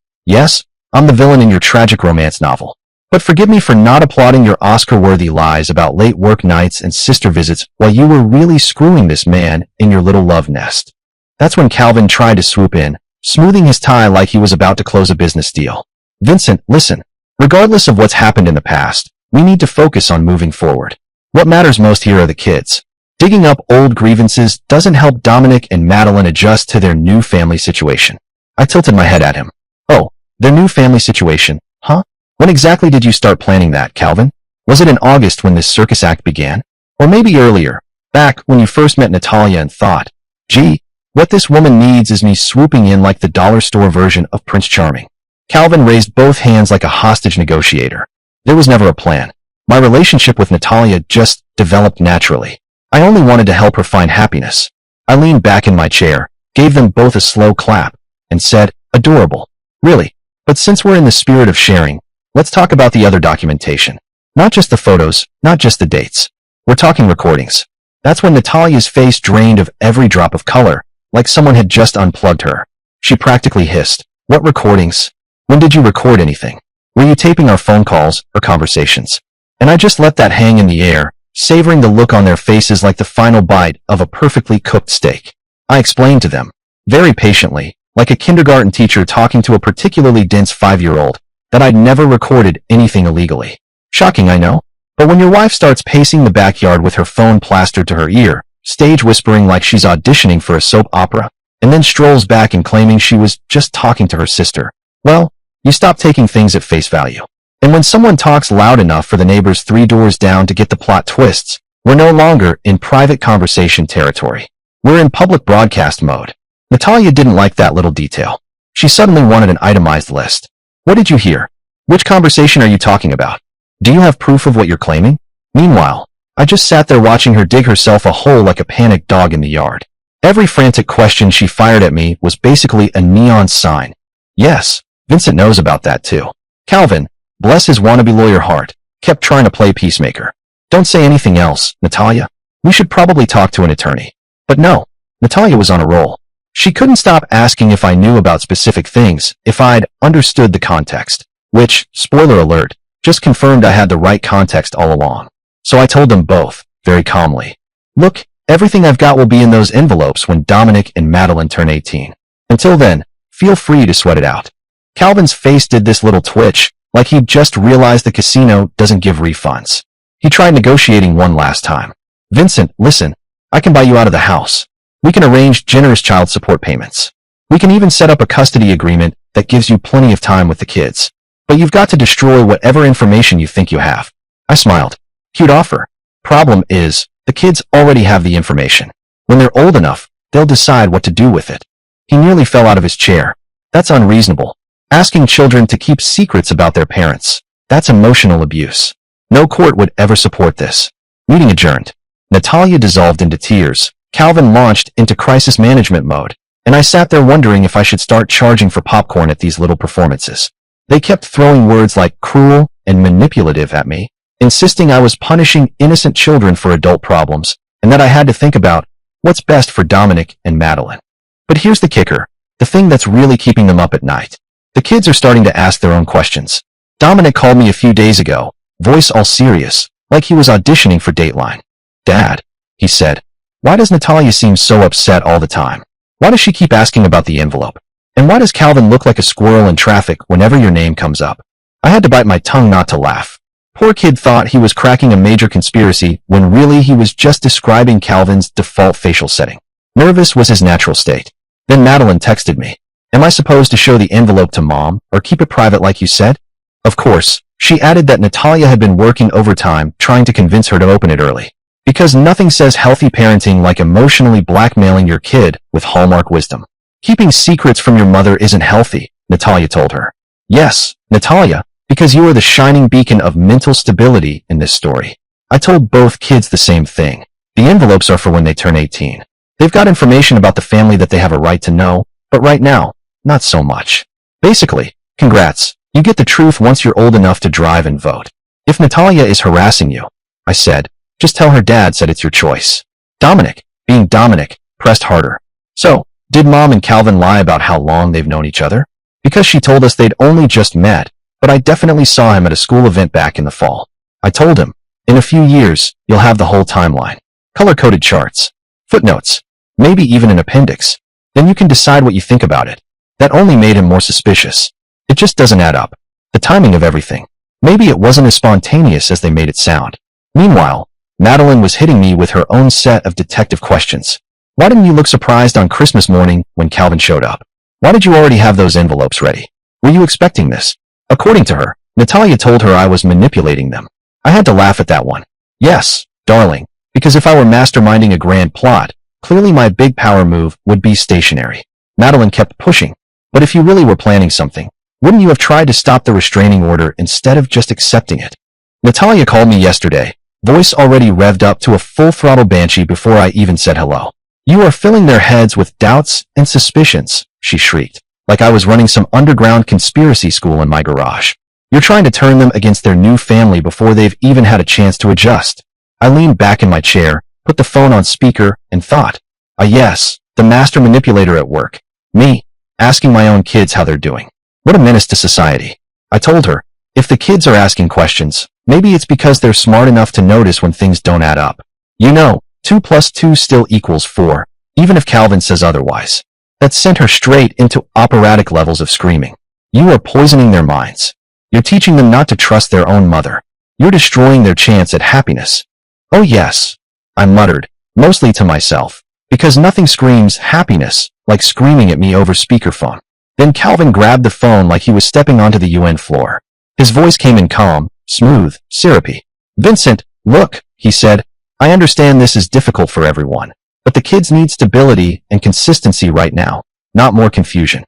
I'm the villain in your tragic romance novel. But forgive me for not applauding your Oscar-worthy lies about late work nights and sister visits while you were really screwing this man in your little love nest. That's when Calvin tried to swoop in, smoothing his tie like he was about to close a business deal. Vincent, listen. Regardless of what's happened in the past, we need to focus on moving forward. What matters most here are the kids. Digging up old grievances doesn't help Dominic and Madeline adjust to their new family situation. I tilted my head at him. Oh, their new family situation, huh? When exactly did you start planning that, Calvin? Was it in August when this circus act began? Or maybe earlier, back when you first met Natalia and thought, gee, what this woman needs is me swooping in like the dollar store version of Prince Charming. Calvin raised both hands like a hostage negotiator. There was never a plan. My relationship with Natalia just developed naturally. I only wanted to help her find happiness. I leaned back in my chair, gave them both a slow clap, and said, adorable. Really. But since we're in the spirit of sharing, let's talk about the other documentation. Not just the photos, not just the dates. We're talking recordings. That's when Natalia's face drained of every drop of color, like someone had just unplugged her. She practically hissed. What recordings? When did you record anything? Were you taping our phone calls or conversations? And I just let that hang in the air, savoring the look on their faces like the final bite of a perfectly cooked steak. I explained to them, very patiently, like a kindergarten teacher talking to a particularly dense 5-year-old, that I'd never recorded anything illegally. Shocking, I know. But when your wife starts pacing the backyard with her phone plastered to her ear, stage whispering like she's auditioning for a soap opera, and then strolls back and claiming she was just talking to her sister, well, you stop taking things at face value. And when someone talks loud enough for the neighbors 3 doors down to get the plot twists, we're no longer in private conversation territory. We're in public broadcast mode. Natalia didn't like that little detail. She suddenly wanted an itemized list. What did you hear? Which conversation are you talking about? Do you have proof of what you're claiming? Meanwhile, I just sat there watching her dig herself a hole like a panicked dog in the yard. Every frantic question she fired at me was basically a neon sign. Yes, Vincent knows about that too. Calvin, bless his wannabe lawyer heart, kept trying to play peacemaker. Don't say anything else, Natalia. We should probably talk to an attorney. But no, Natalia was on a roll. She couldn't stop asking if I knew about specific things, if I'd understood the context, which, spoiler alert, just confirmed I had the right context all along. So I told them both, very calmly. Look, everything I've got will be in those envelopes when Dominic and Madeline turn 18. Until then, feel free to sweat it out. Calvin's face did this little twitch, like he'd just realized the casino doesn't give refunds. He tried negotiating one last time. Vincent, listen, I can buy you out of the house. We can arrange generous child support payments. We can even set up a custody agreement that gives you plenty of time with the kids. But you've got to destroy whatever information you think you have. I smiled. Cute offer. Problem is, the kids already have the information. When they're old enough, they'll decide what to do with it. He nearly fell out of his chair. That's unreasonable. Asking children to keep secrets about their parents. That's emotional abuse. No court would ever support this. Meeting adjourned. Natalia dissolved into tears. Calvin launched into crisis management mode, and I sat there wondering if I should start charging for popcorn at these little performances. They kept throwing words like cruel and manipulative at me, insisting I was punishing innocent children for adult problems, and that I had to think about what's best for Dominic and Madeline. But here's the kicker, the thing that's really keeping them up at night. The kids are starting to ask their own questions. Dominic called me a few days ago, voice all serious, like he was auditioning for Dateline. Dad, he said, why does Natalia seem so upset all the time? Why does she keep asking about the envelope? And why does Calvin look like a squirrel in traffic whenever your name comes up? I had to bite my tongue not to laugh. Poor kid thought he was cracking a major conspiracy when really he was just describing Calvin's default facial setting. Nervous was his natural state. Then Madeline texted me. Am I supposed to show the envelope to Mom or keep it private like you said? Of course, she added that Natalia had been working overtime trying to convince her to open it early. Because nothing says healthy parenting like emotionally blackmailing your kid with Hallmark wisdom. Keeping secrets from your mother isn't healthy, Natalia told her. Yes, Natalia, because you are the shining beacon of mental stability in this story. I told both kids the same thing. The envelopes are for when they turn 18. They've got information about the family that they have a right to know, but right now, not so much. Basically, congrats, you get the truth once you're old enough to drive and vote. If Natalia is harassing you, I said, just tell her dad said it's your choice. Dominic, being Dominic, pressed harder. So, did Mom and Calvin lie about how long they've known each other? Because she told us they'd only just met, but I definitely saw him at a school event back in the fall. I told him, in a few years, you'll have the whole timeline. Color-coded charts, footnotes, maybe even an appendix. Then you can decide what you think about it. That only made him more suspicious. It just doesn't add up. The timing of everything. Maybe it wasn't as spontaneous as they made it sound. Meanwhile, Madeline was hitting me with her own set of detective questions. Why didn't you look surprised on Christmas morning when Calvin showed up? Why did you already have those envelopes ready? Were you expecting this? According to her, Natalia told her I was manipulating them. I had to laugh at that one. Yes, darling, because if I were masterminding a grand plot, clearly my big power move would be stationary. Madeline kept pushing. But if you really were planning something, wouldn't you have tried to stop the restraining order instead of just accepting it? Natalia called me yesterday, voice already revved up to a full-throttle banshee before I even said hello. You are filling their heads with doubts and suspicions, she shrieked, like I was running some underground conspiracy school in my garage. You're trying to turn them against their new family before they've even had a chance to adjust. I leaned back in my chair, put the phone on speaker, and thought, yes, the master manipulator at work. Me, asking my own kids how they're doing. What a menace to society. I told her, if the kids are asking questions, maybe it's because they're smart enough to notice when things don't add up. You know, 2 plus 2 still equals 4, even if Calvin says otherwise. That sent her straight into operatic levels of screaming. You are poisoning their minds. You're teaching them not to trust their own mother. You're destroying their chance at happiness. Oh yes, I muttered, mostly to myself, because nothing screams happiness like screaming at me over speakerphone. Then Calvin grabbed the phone like he was stepping onto the UN floor. His voice came in calm, smooth, syrupy. Vincent, look, he said, I understand this is difficult for everyone, but the kids need stability and consistency right now, not more confusion.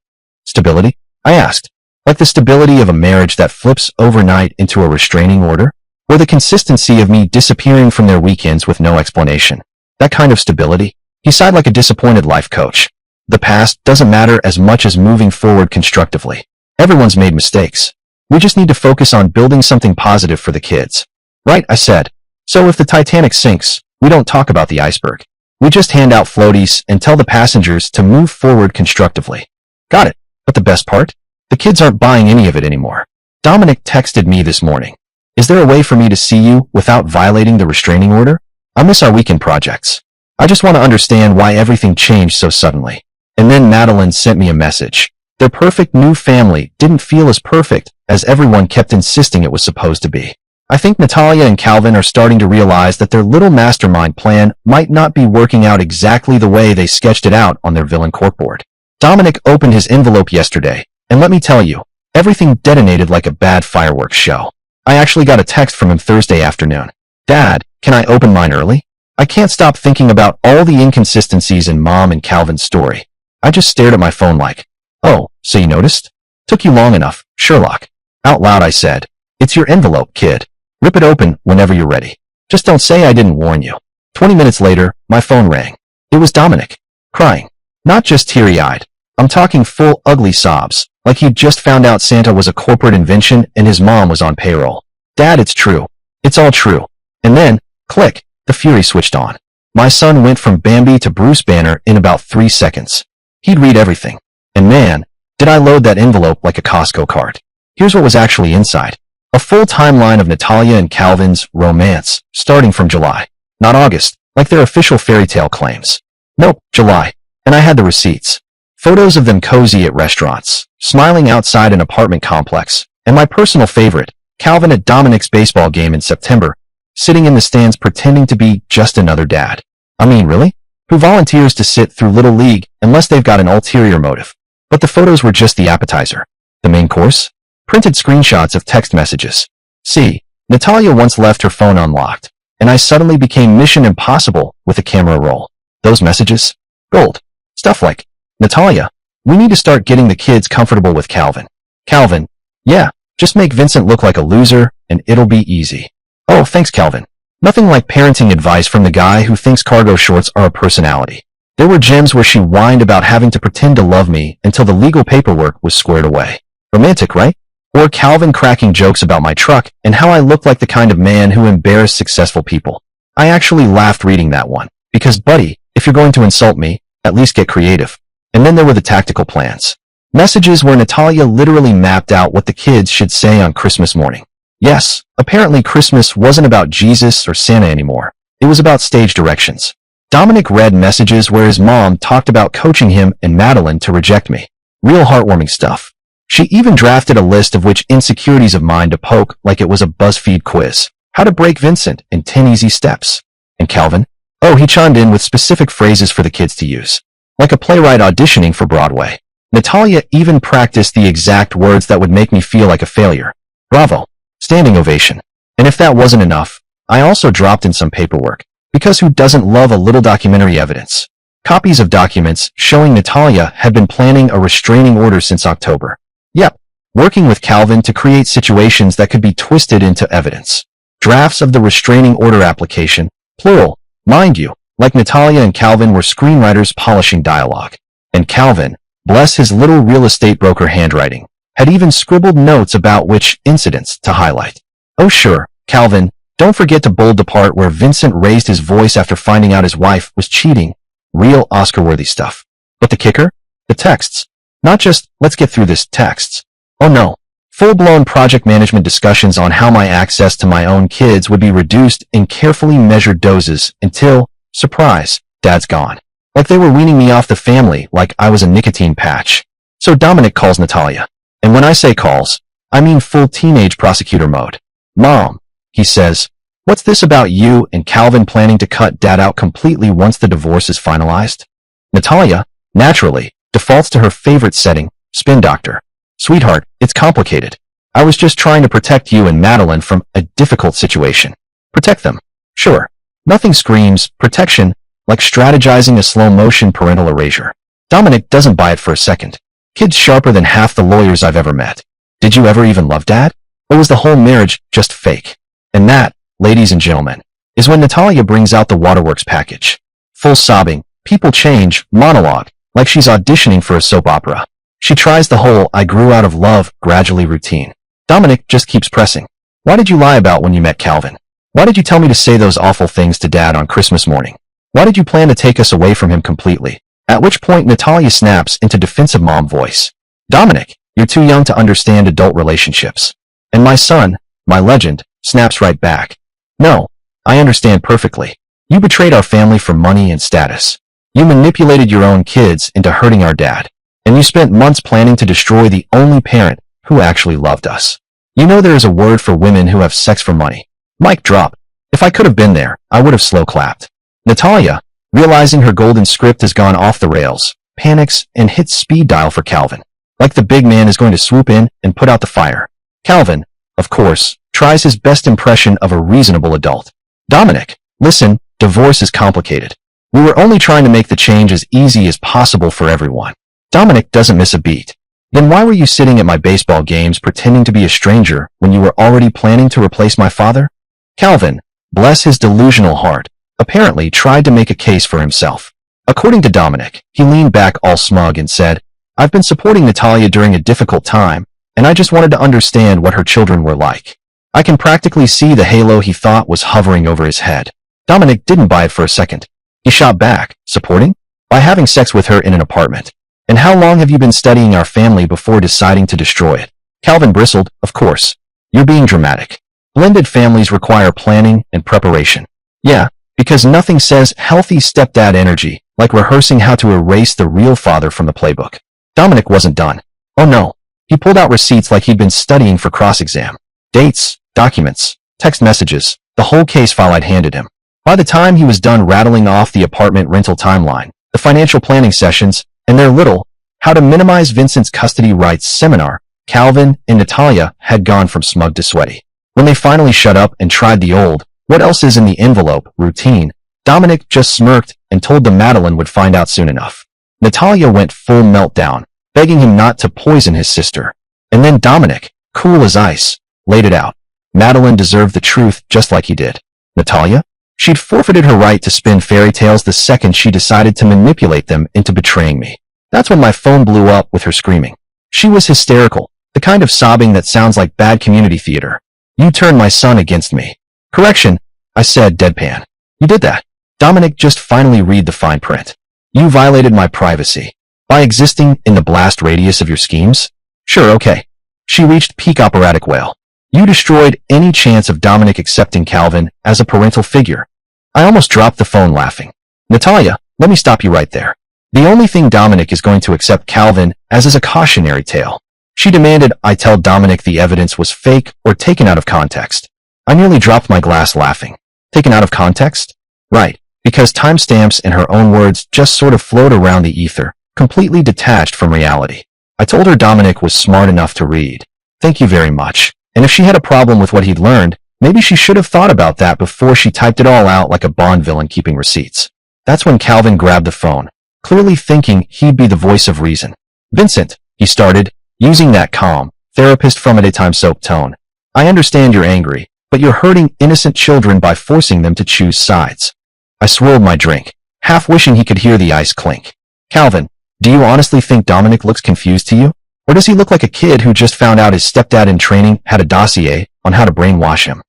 Stability? I asked. Like the stability of a marriage that flips overnight into a restraining order? Or the consistency of me disappearing from their weekends with no explanation? That kind of stability? He sighed like a disappointed life coach. The past doesn't matter as much as moving forward constructively. Everyone's made mistakes. We just need to focus on building something positive for the kids. Right, I said. So if the Titanic sinks, we don't talk about the iceberg. We just hand out floaties and tell the passengers to move forward constructively. Got it. But the best part? The kids aren't buying any of it anymore. Dominic texted me this morning. Is there a way for me to see you without violating the restraining order? I miss our weekend projects. I just want to understand why everything changed so suddenly. And then Madeline sent me a message. Their perfect new family didn't feel as perfect as everyone kept insisting it was supposed to be. I think Natalia and Calvin are starting to realize that their little mastermind plan might not be working out exactly the way they sketched it out on their villain corkboard. Dominic opened his envelope yesterday, and let me tell you, everything detonated like a bad fireworks show. I actually got a text from him Thursday afternoon. Dad, can I open mine early? I can't stop thinking about all the inconsistencies in Mom and Calvin's story. I just stared at my phone like, oh, so you noticed? Took you long enough, Sherlock. Out loud I said, it's your envelope, kid. Rip it open whenever you're ready. Just don't say I didn't warn you. 20 minutes later, my phone rang. It was Dominic. Crying. Not just teary-eyed. I'm talking full ugly sobs, like he'd just found out Santa was a corporate invention and his mom was on payroll. Dad, it's true. It's all true. And then, click, the fury switched on. My son went from Bambi to Bruce Banner in about 3 seconds. He'd read everything. And man, did I load that envelope like a Costco cart. Here's what was actually inside. A full timeline of Natalia and Calvin's romance, starting from July. Not August, like their official fairy tale claims. Nope, July. And I had the receipts. Photos of them cozy at restaurants, smiling outside an apartment complex, and my personal favorite, Calvin at Dominic's baseball game in September, sitting in the stands pretending to be just another dad. I mean, really? Who volunteers to sit through Little League unless they've got an ulterior motive? But the photos were just the appetizer. The main course? Printed screenshots of text messages. See, Natalia once left her phone unlocked, and I suddenly became Mission Impossible with a camera roll. Those messages? Gold. Stuff like, Natalia, we need to start getting the kids comfortable with Calvin. Calvin, yeah, just make Vincent look like a loser, and it'll be easy. Oh, thanks, Calvin. Nothing like parenting advice from the guy who thinks cargo shorts are a personality. There were gems where she whined about having to pretend to love me until the legal paperwork was squared away. Romantic, right? Or Calvin cracking jokes about my truck and how I looked like the kind of man who embarrassed successful people. I actually laughed reading that one, because buddy, if you're going to insult me, at least get creative. And then there were the tactical plans. Messages where Natalia literally mapped out what the kids should say on Christmas morning. Yes, apparently Christmas wasn't about Jesus or Santa anymore. It was about stage directions. Dominic read messages where his mom talked about coaching him and Madeline to reject me. Real heartwarming stuff. She even drafted a list of which insecurities of mine to poke like it was a BuzzFeed quiz. How to break Vincent in 10 easy steps. And Calvin? Oh, he chimed in with specific phrases for the kids to use. Like a playwright auditioning for Broadway. Natalia even practiced the exact words that would make me feel like a failure. Bravo. Standing ovation. And if that wasn't enough, I also dropped in some paperwork. Because who doesn't love a little documentary evidence? Copies of documents showing Natalia had been planning a restraining order since October. Yep, working with Calvin to create situations that could be twisted into evidence. Drafts of the restraining order application, plural, mind you, like Natalia and Calvin were screenwriters polishing dialogue. And Calvin, bless his little real estate broker handwriting, had even scribbled notes about which incidents to highlight. Oh sure, Calvin, don't forget to bold the part where Vincent raised his voice after finding out his wife was cheating. Real Oscar-worthy stuff. But the kicker? The texts. Not just, let's get through this texts. Oh no. Full-blown project management discussions on how my access to my own kids would be reduced in carefully measured doses until, surprise, Dad's gone. Like they were weaning me off the family like I was a nicotine patch. So Dominic calls Natalia. And when I say calls, I mean full teenage prosecutor mode. Mom, he says, what's this about you and Calvin planning to cut Dad out completely once the divorce is finalized? Natalia, naturally, defaults to her favorite setting, spin doctor. Sweetheart, it's complicated. I was just trying to protect you and Madeline from a difficult situation. Protect them. Sure. Nothing screams protection like strategizing a slow-motion parental erasure. Dominic doesn't buy it for a second. Kid's sharper than half the lawyers I've ever met. Did you ever even love Dad? Or was the whole marriage just fake? And that, ladies and gentlemen, is when Natalia brings out the Waterworks package. Full sobbing, people change, monologue, like she's auditioning for a soap opera. She tries the whole I grew out of love gradually routine. Dominic just keeps pressing. Why did you lie about when you met Calvin? Why did you tell me to say those awful things to Dad on Christmas morning? Why did you plan to take us away from him completely? At which point Natalia snaps into defensive mom voice. Dominic, you're too young to understand adult relationships. And my son, my legend, snaps right back. No, I understand perfectly. You betrayed our family for money and status. You manipulated your own kids into hurting our dad. And you spent months planning to destroy the only parent who actually loved us. You know there is a word for women who have sex for money. Mic drop. If I could have been there, I would have slow clapped. Natalia, realizing her golden script has gone off the rails, panics and hits speed dial for Calvin. Like the big man is going to swoop in and put out the fire. Calvin, of course, tries his best impression of a reasonable adult. Dominic, listen, divorce is complicated. We were only trying to make the change as easy as possible for everyone. Dominic doesn't miss a beat. Then why were you sitting at my baseball games pretending to be a stranger when you were already planning to replace my father? Calvin, bless his delusional heart, apparently tried to make a case for himself. According to Dominic, he leaned back all smug and said, I've been supporting Natalia during a difficult time, and I just wanted to understand what her children were like. I can practically see the halo he thought was hovering over his head. Dominic didn't buy it for a second. He shot back, supporting? By having sex with her in an apartment. And how long have you been studying our family before deciding to destroy it? Calvin bristled, of course. You're being dramatic. Blended families require planning and preparation. Yeah, because nothing says healthy stepdad energy like rehearsing how to erase the real father from the playbook. Dominic wasn't done. Oh no. He pulled out receipts like he'd been studying for cross-exam. Dates, documents, text messages, the whole case file I'd handed him. By the time he was done rattling off the apartment rental timeline, the financial planning sessions, and their little How to Minimize Vincent's Custody Rights seminar, Calvin and Natalia had gone from smug to sweaty. When they finally shut up and tried the old, what else is in the envelope, routine, Dominic just smirked and told them Madeline would find out soon enough. Natalia went full meltdown, begging him not to poison his sister. And then Dominic, cool as ice, laid it out. Madeline deserved the truth just like he did. Natalia? She'd forfeited her right to spin fairy tales the second she decided to manipulate them into betraying me. That's when my phone blew up with her screaming. She was hysterical, the kind of sobbing that sounds like bad community theater. You turned my son against me. Correction, I said deadpan. You did that. Dominic just finally read the fine print. You violated my privacy. By existing in the blast radius of your schemes? Sure, okay. She reached peak operatic wail. You destroyed any chance of Dominic accepting Calvin as a parental figure. I almost dropped the phone laughing. Natalia, let me stop you right there. The only thing Dominic is going to accept Calvin as is a cautionary tale. She demanded I tell Dominic the evidence was fake or taken out of context. I nearly dropped my glass laughing. Taken out of context? Right, because timestamps in her own words just sort of float around the ether, completely detached from reality. I told her Dominic was smart enough to read. Thank you very much. And if she had a problem with what he'd learned, maybe she should have thought about that before she typed it all out like a Bond villain keeping receipts. That's when Calvin grabbed the phone, clearly thinking he'd be the voice of reason. Vincent, he started, using that calm, therapist from a daytime soap tone. I understand you're angry, but you're hurting innocent children by forcing them to choose sides. I swirled my drink, half wishing he could hear the ice clink. Calvin, do you honestly think Dominic looks confused to you? Or does he look like a kid who just found out his stepdad in training had a dossier on how to brainwash him?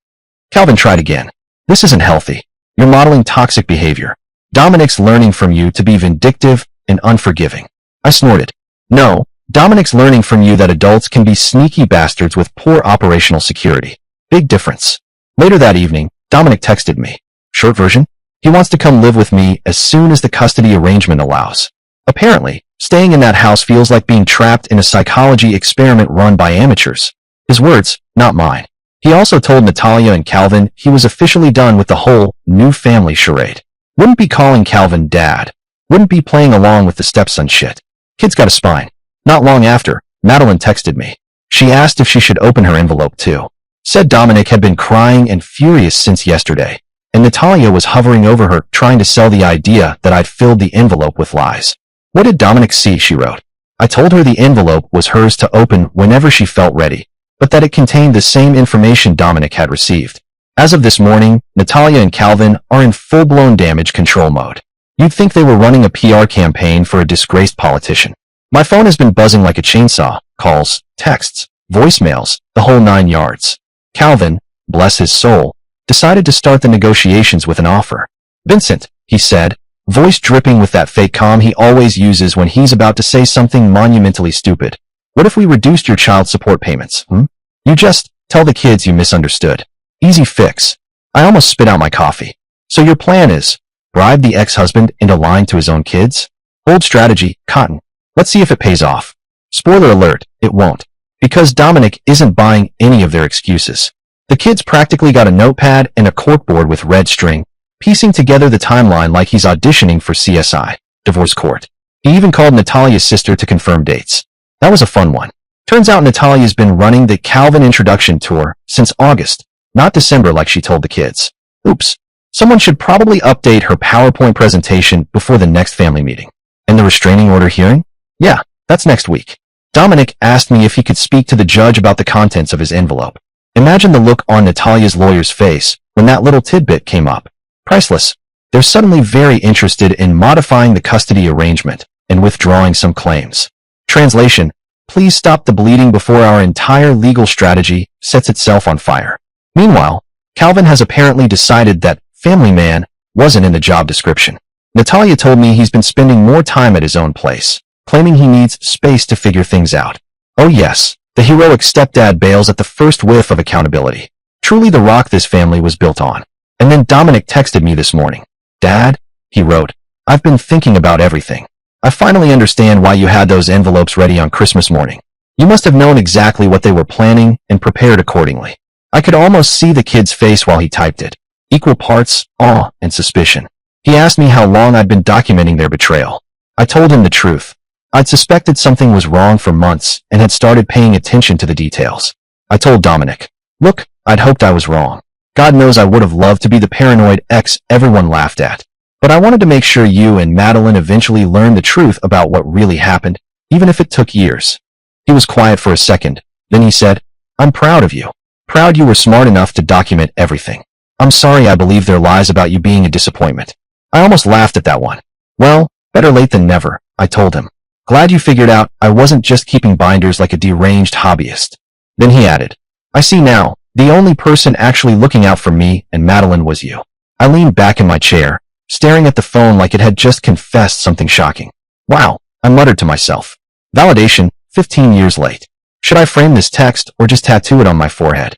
Calvin tried again. This isn't healthy. You're modeling toxic behavior. Dominic's learning from you to be vindictive and unforgiving. I snorted. No, Dominic's learning from you that adults can be sneaky bastards with poor operational security. Big difference. Later that evening, Dominic texted me. Short version? He wants to come live with me as soon as the custody arrangement allows. Apparently, staying in that house feels like being trapped in a psychology experiment run by amateurs. His words, not mine. He also told Natalia and Calvin he was officially done with the whole new family charade. Wouldn't be calling Calvin dad. Wouldn't be playing along with the stepson shit. Kid's got a spine. Not long after, Madeline texted me. She asked if she should open her envelope too. Said Dominic had been crying and furious since yesterday, and Natalia was hovering over her trying to sell the idea that I'd filled the envelope with lies. What did Dominic see, she wrote. I told her the envelope was hers to open whenever she felt ready, but that it contained the same information Dominic had received. As of this morning, Natalia and Calvin are in full-blown damage control mode. You'd think they were running a PR campaign for a disgraced politician. My phone has been buzzing like a chainsaw, calls, texts, voicemails, the whole 9 yards. Calvin, bless his soul, decided to start the negotiations with an offer. Vincent, he said, voice dripping with that fake calm he always uses when he's about to say something monumentally stupid. What if we reduced your child support payments, You just tell the kids you misunderstood. Easy fix. I almost spit out my coffee. So your plan is, bribe the ex-husband into lying to his own kids? Bold strategy, Cotton. Let's see if it pays off. Spoiler alert, it won't. because Dominic isn't buying any of their excuses. The kids practically got a notepad and a corkboard with red string, piecing together the timeline like he's auditioning for CSI, divorce court. He even called Natalia's sister to confirm dates. That was a fun one. Turns out Natalia's been running the Calvin introduction tour since August, not December like she told the kids. Oops. Someone should probably update her PowerPoint presentation before the next family meeting. And the restraining order hearing? Yeah, that's next week. Dominic asked me if he could speak to the judge about the contents of his envelope. Imagine the look on Natalia's lawyer's face when that little tidbit came up. Priceless. They're suddenly very interested in modifying the custody arrangement and withdrawing some claims. Translation: please stop the bleeding before our entire legal strategy sets itself on fire. Meanwhile, Calvin has apparently decided that family man wasn't in the job description. Natalia told me he's been spending more time at his own place, claiming he needs space to figure things out. Oh yes, the heroic stepdad bails at the first whiff of accountability. Truly the rock this family was built on. And then Dominic texted me this morning. Dad, he wrote, I've been thinking about everything. I finally understand why you had those envelopes ready on Christmas morning. You must have known exactly what they were planning and prepared accordingly. I could almost see the kid's face while he typed it. Equal parts, awe and suspicion. He asked me how long I'd been documenting their betrayal. I told him the truth. I'd suspected something was wrong for months and had started paying attention to the details. I told Dominic, look, I'd hoped I was wrong. God knows I would have loved to be the paranoid ex everyone laughed at. But I wanted to make sure you and Madeline eventually learned the truth about what really happened, even if it took years. He was quiet for a second. Then he said, I'm proud of you. Proud you were smart enough to document everything. I'm sorry I believed their lies about you being a disappointment. I almost laughed at that one. Well, better late than never, I told him. Glad you figured out I wasn't just keeping binders like a deranged hobbyist. Then he added, I see now, the only person actually looking out for me and Madeline was you. I leaned back in my chair, staring at the phone like it had just confessed something shocking. Wow, I muttered to myself. Validation, 15 years late. Should I frame this text or just tattoo it on my forehead?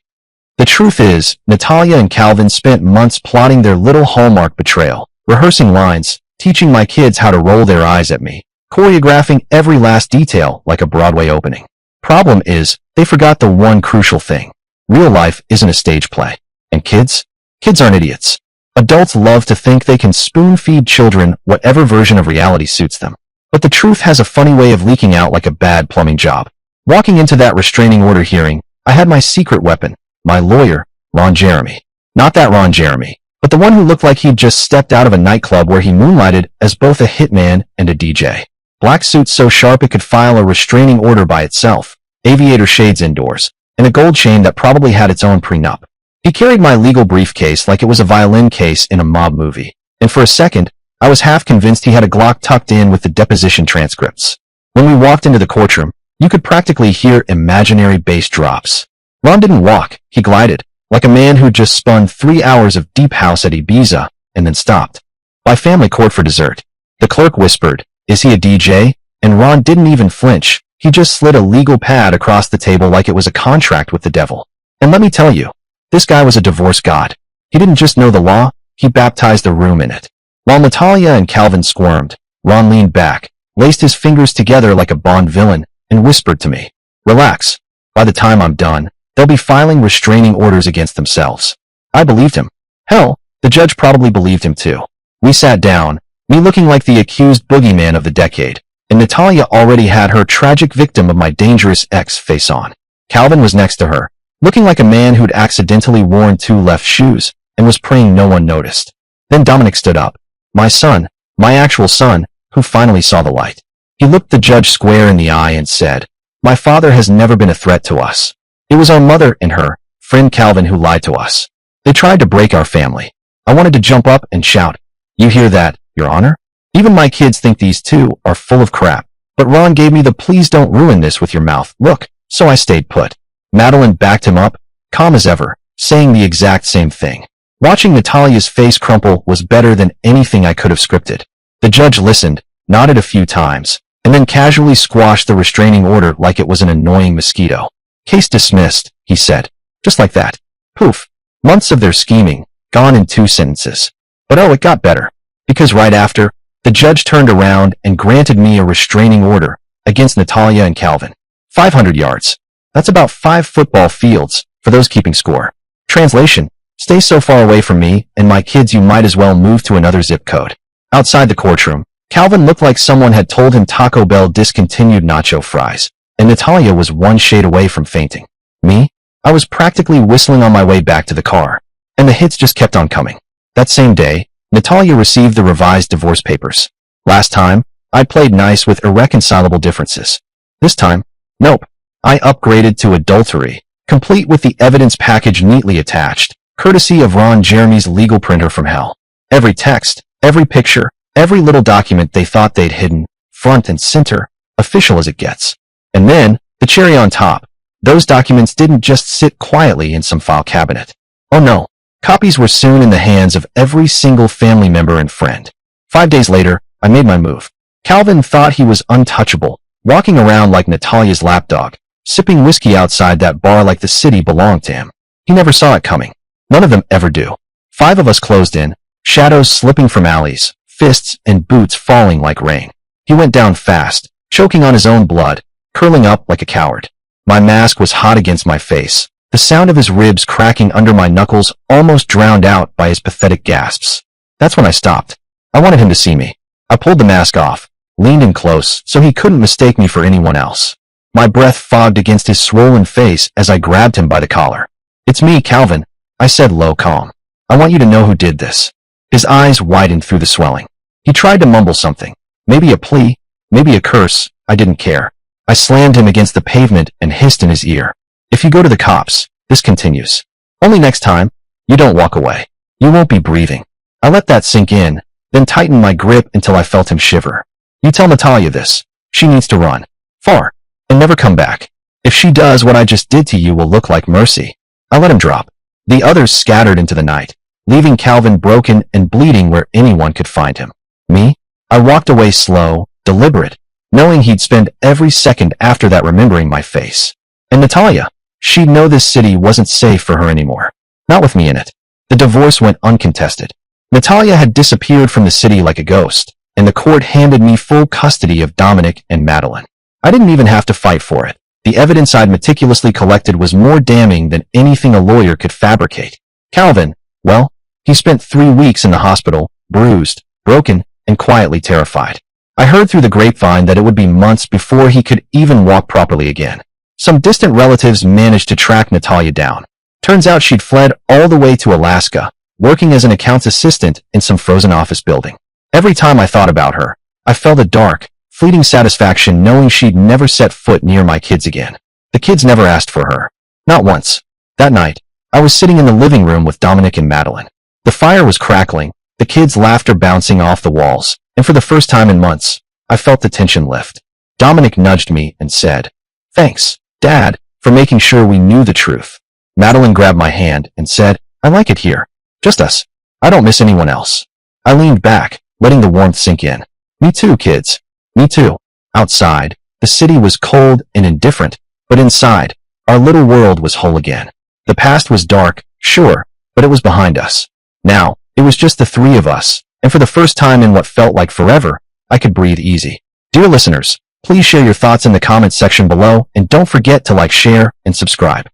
The truth is, Natalia and Calvin spent months plotting their little hallmark betrayal, rehearsing lines, teaching my kids how to roll their eyes at me, choreographing every last detail like a Broadway opening. Problem is, they forgot the one crucial thing. Real life isn't a stage play. And kids aren't idiots. Adults love to think they can spoon-feed children whatever version of reality suits them. But the truth has a funny way of leaking out like a bad plumbing job. Walking into that restraining order hearing, I had my secret weapon, my lawyer, Ron Jeremy. Not that Ron Jeremy, but the one who looked like he'd just stepped out of a nightclub where he moonlighted as both a hitman and a DJ. Black suit so sharp it could file a restraining order by itself, aviator shades indoors, and a gold chain that probably had its own prenup. He carried my legal briefcase like it was a violin case in a mob movie, and for a second, I was half convinced he had a Glock tucked in with the deposition transcripts. When we walked into the courtroom, you could practically hear imaginary bass drops. Ron didn't walk, he glided, like a man who'd just spun 3 hours of deep house at Ibiza, and then stopped. By family court for dessert. The clerk whispered, is he a DJ? And Ron didn't even flinch. He just slid a legal pad across the table like it was a contract with the devil. And let me tell you, this guy was a divorce god. He didn't just know the law, he baptized the room in it. While Natalia and Calvin squirmed, Ron leaned back, laced his fingers together like a Bond villain, and whispered to me, relax. By the time I'm done, they'll be filing restraining orders against themselves. I believed him. Hell, the judge probably believed him too. We sat down, me looking like the accused boogeyman of the decade, and Natalia already had her tragic victim of my dangerous ex face on. Calvin was next to her, looking like a man who'd accidentally worn 2 left shoes, and was praying no one noticed. Then Dominic stood up. My son, my actual son, who finally saw the light. He looked the judge square in the eye and said, my father has never been a threat to us. It was our mother and her friend Calvin who lied to us. They tried to break our family. I wanted to jump up and shout, you hear that, Your Honor? Even my kids think these two are full of crap. But Ron gave me the please don't ruin this with your mouth look, so I stayed put. Madeline backed him up, calm as ever, saying the exact same thing. Watching Natalia's face crumple was better than anything I could have scripted. The judge listened, nodded a few times, and then casually squashed the restraining order like it was an annoying mosquito. Case dismissed, he said. Just like that. Poof. Months of their scheming, gone in 2 sentences. But oh, it got better. Because right after, the judge turned around and granted me a restraining order against Natalia and Calvin. 500 yards. That's about 5 football fields, for those keeping score. Translation: stay so far away from me and my kids you might as well move to another zip code. Outside the courtroom, Calvin looked like someone had told him Taco Bell discontinued nacho fries, and Natalia was one shade away from fainting. Me? I was practically whistling on my way back to the car, and the hits just kept on coming. That same day, Natalia received the revised divorce papers. Last time, I played nice with irreconcilable differences. This time, nope. I upgraded to adultery, complete with the evidence package neatly attached, courtesy of Ron Jeremy's legal printer from hell. Every text, every picture, every little document they thought they'd hidden, front and center, official as it gets. And then, the cherry on top, those documents didn't just sit quietly in some file cabinet. Oh no, copies were soon in the hands of every single family member and friend. 5 days later, I made my move. Calvin thought he was untouchable, walking around like Natalia's lapdog, sipping whiskey outside that bar like the city belonged to him. He never saw it coming. None of them ever do. 5 of us closed in, shadows slipping from alleys, fists and boots falling like rain. He went down fast, choking on his own blood, curling up like a coward. My mask was hot against my face, the sound of his ribs cracking under my knuckles almost drowned out by his pathetic gasps. That's when I stopped. I wanted him to see me. I pulled the mask off, leaned in close so he couldn't mistake me for anyone else. My breath fogged against his swollen face as I grabbed him by the collar. "It's me, Calvin," I said low, calm. "I want you to know who did this." His eyes widened through the swelling. He tried to mumble something. Maybe a plea, maybe a curse. I didn't care. I slammed him against the pavement and hissed in his ear. "If you go to the cops, this continues. Only next time, you don't walk away. You won't be breathing." I let that sink in, then tightened my grip until I felt him shiver. "You tell Natalia this. She needs to run. Far. And never come back. If she does, what I just did to you will look like mercy." I let him drop. The others scattered into the night, leaving Calvin broken and bleeding where anyone could find him. Me? I walked away slow, deliberate, knowing he'd spend every second after that remembering my face. And Natalia? She'd know this city wasn't safe for her anymore. Not with me in it. The divorce went uncontested. Natalia had disappeared from the city like a ghost, and the court handed me full custody of Dominic and Madeline. I didn't even have to fight for it. The evidence I'd meticulously collected was more damning than anything a lawyer could fabricate. Calvin, well, he spent 3 weeks in the hospital, bruised, broken, and quietly terrified. I heard through the grapevine that it would be months before he could even walk properly again. Some distant relatives managed to track Natalia down. Turns out she'd fled all the way to Alaska, working as an accounts assistant in some frozen office building. Every time I thought about her, I felt a dark, fleeting satisfaction knowing she'd never set foot near my kids again. The kids never asked for her. Not once. That night, I was sitting in the living room with Dominic and Madeline. The fire was crackling, the kids' laughter bouncing off the walls, and for the first time in months, I felt the tension lift. Dominic nudged me and said, "Thanks, Dad, for making sure we knew the truth." Madeline grabbed my hand and said, "I like it here. Just us. I don't miss anyone else." I leaned back, letting the warmth sink in. "Me too, kids. Me too." Outside, the city was cold and indifferent, but inside, our little world was whole again. The past was dark, sure, but it was behind us. Now, it was just the 3 of us, and for the first time in what felt like forever, I could breathe easy. Dear listeners, please share your thoughts in the comments section below, and don't forget to like, share, and subscribe.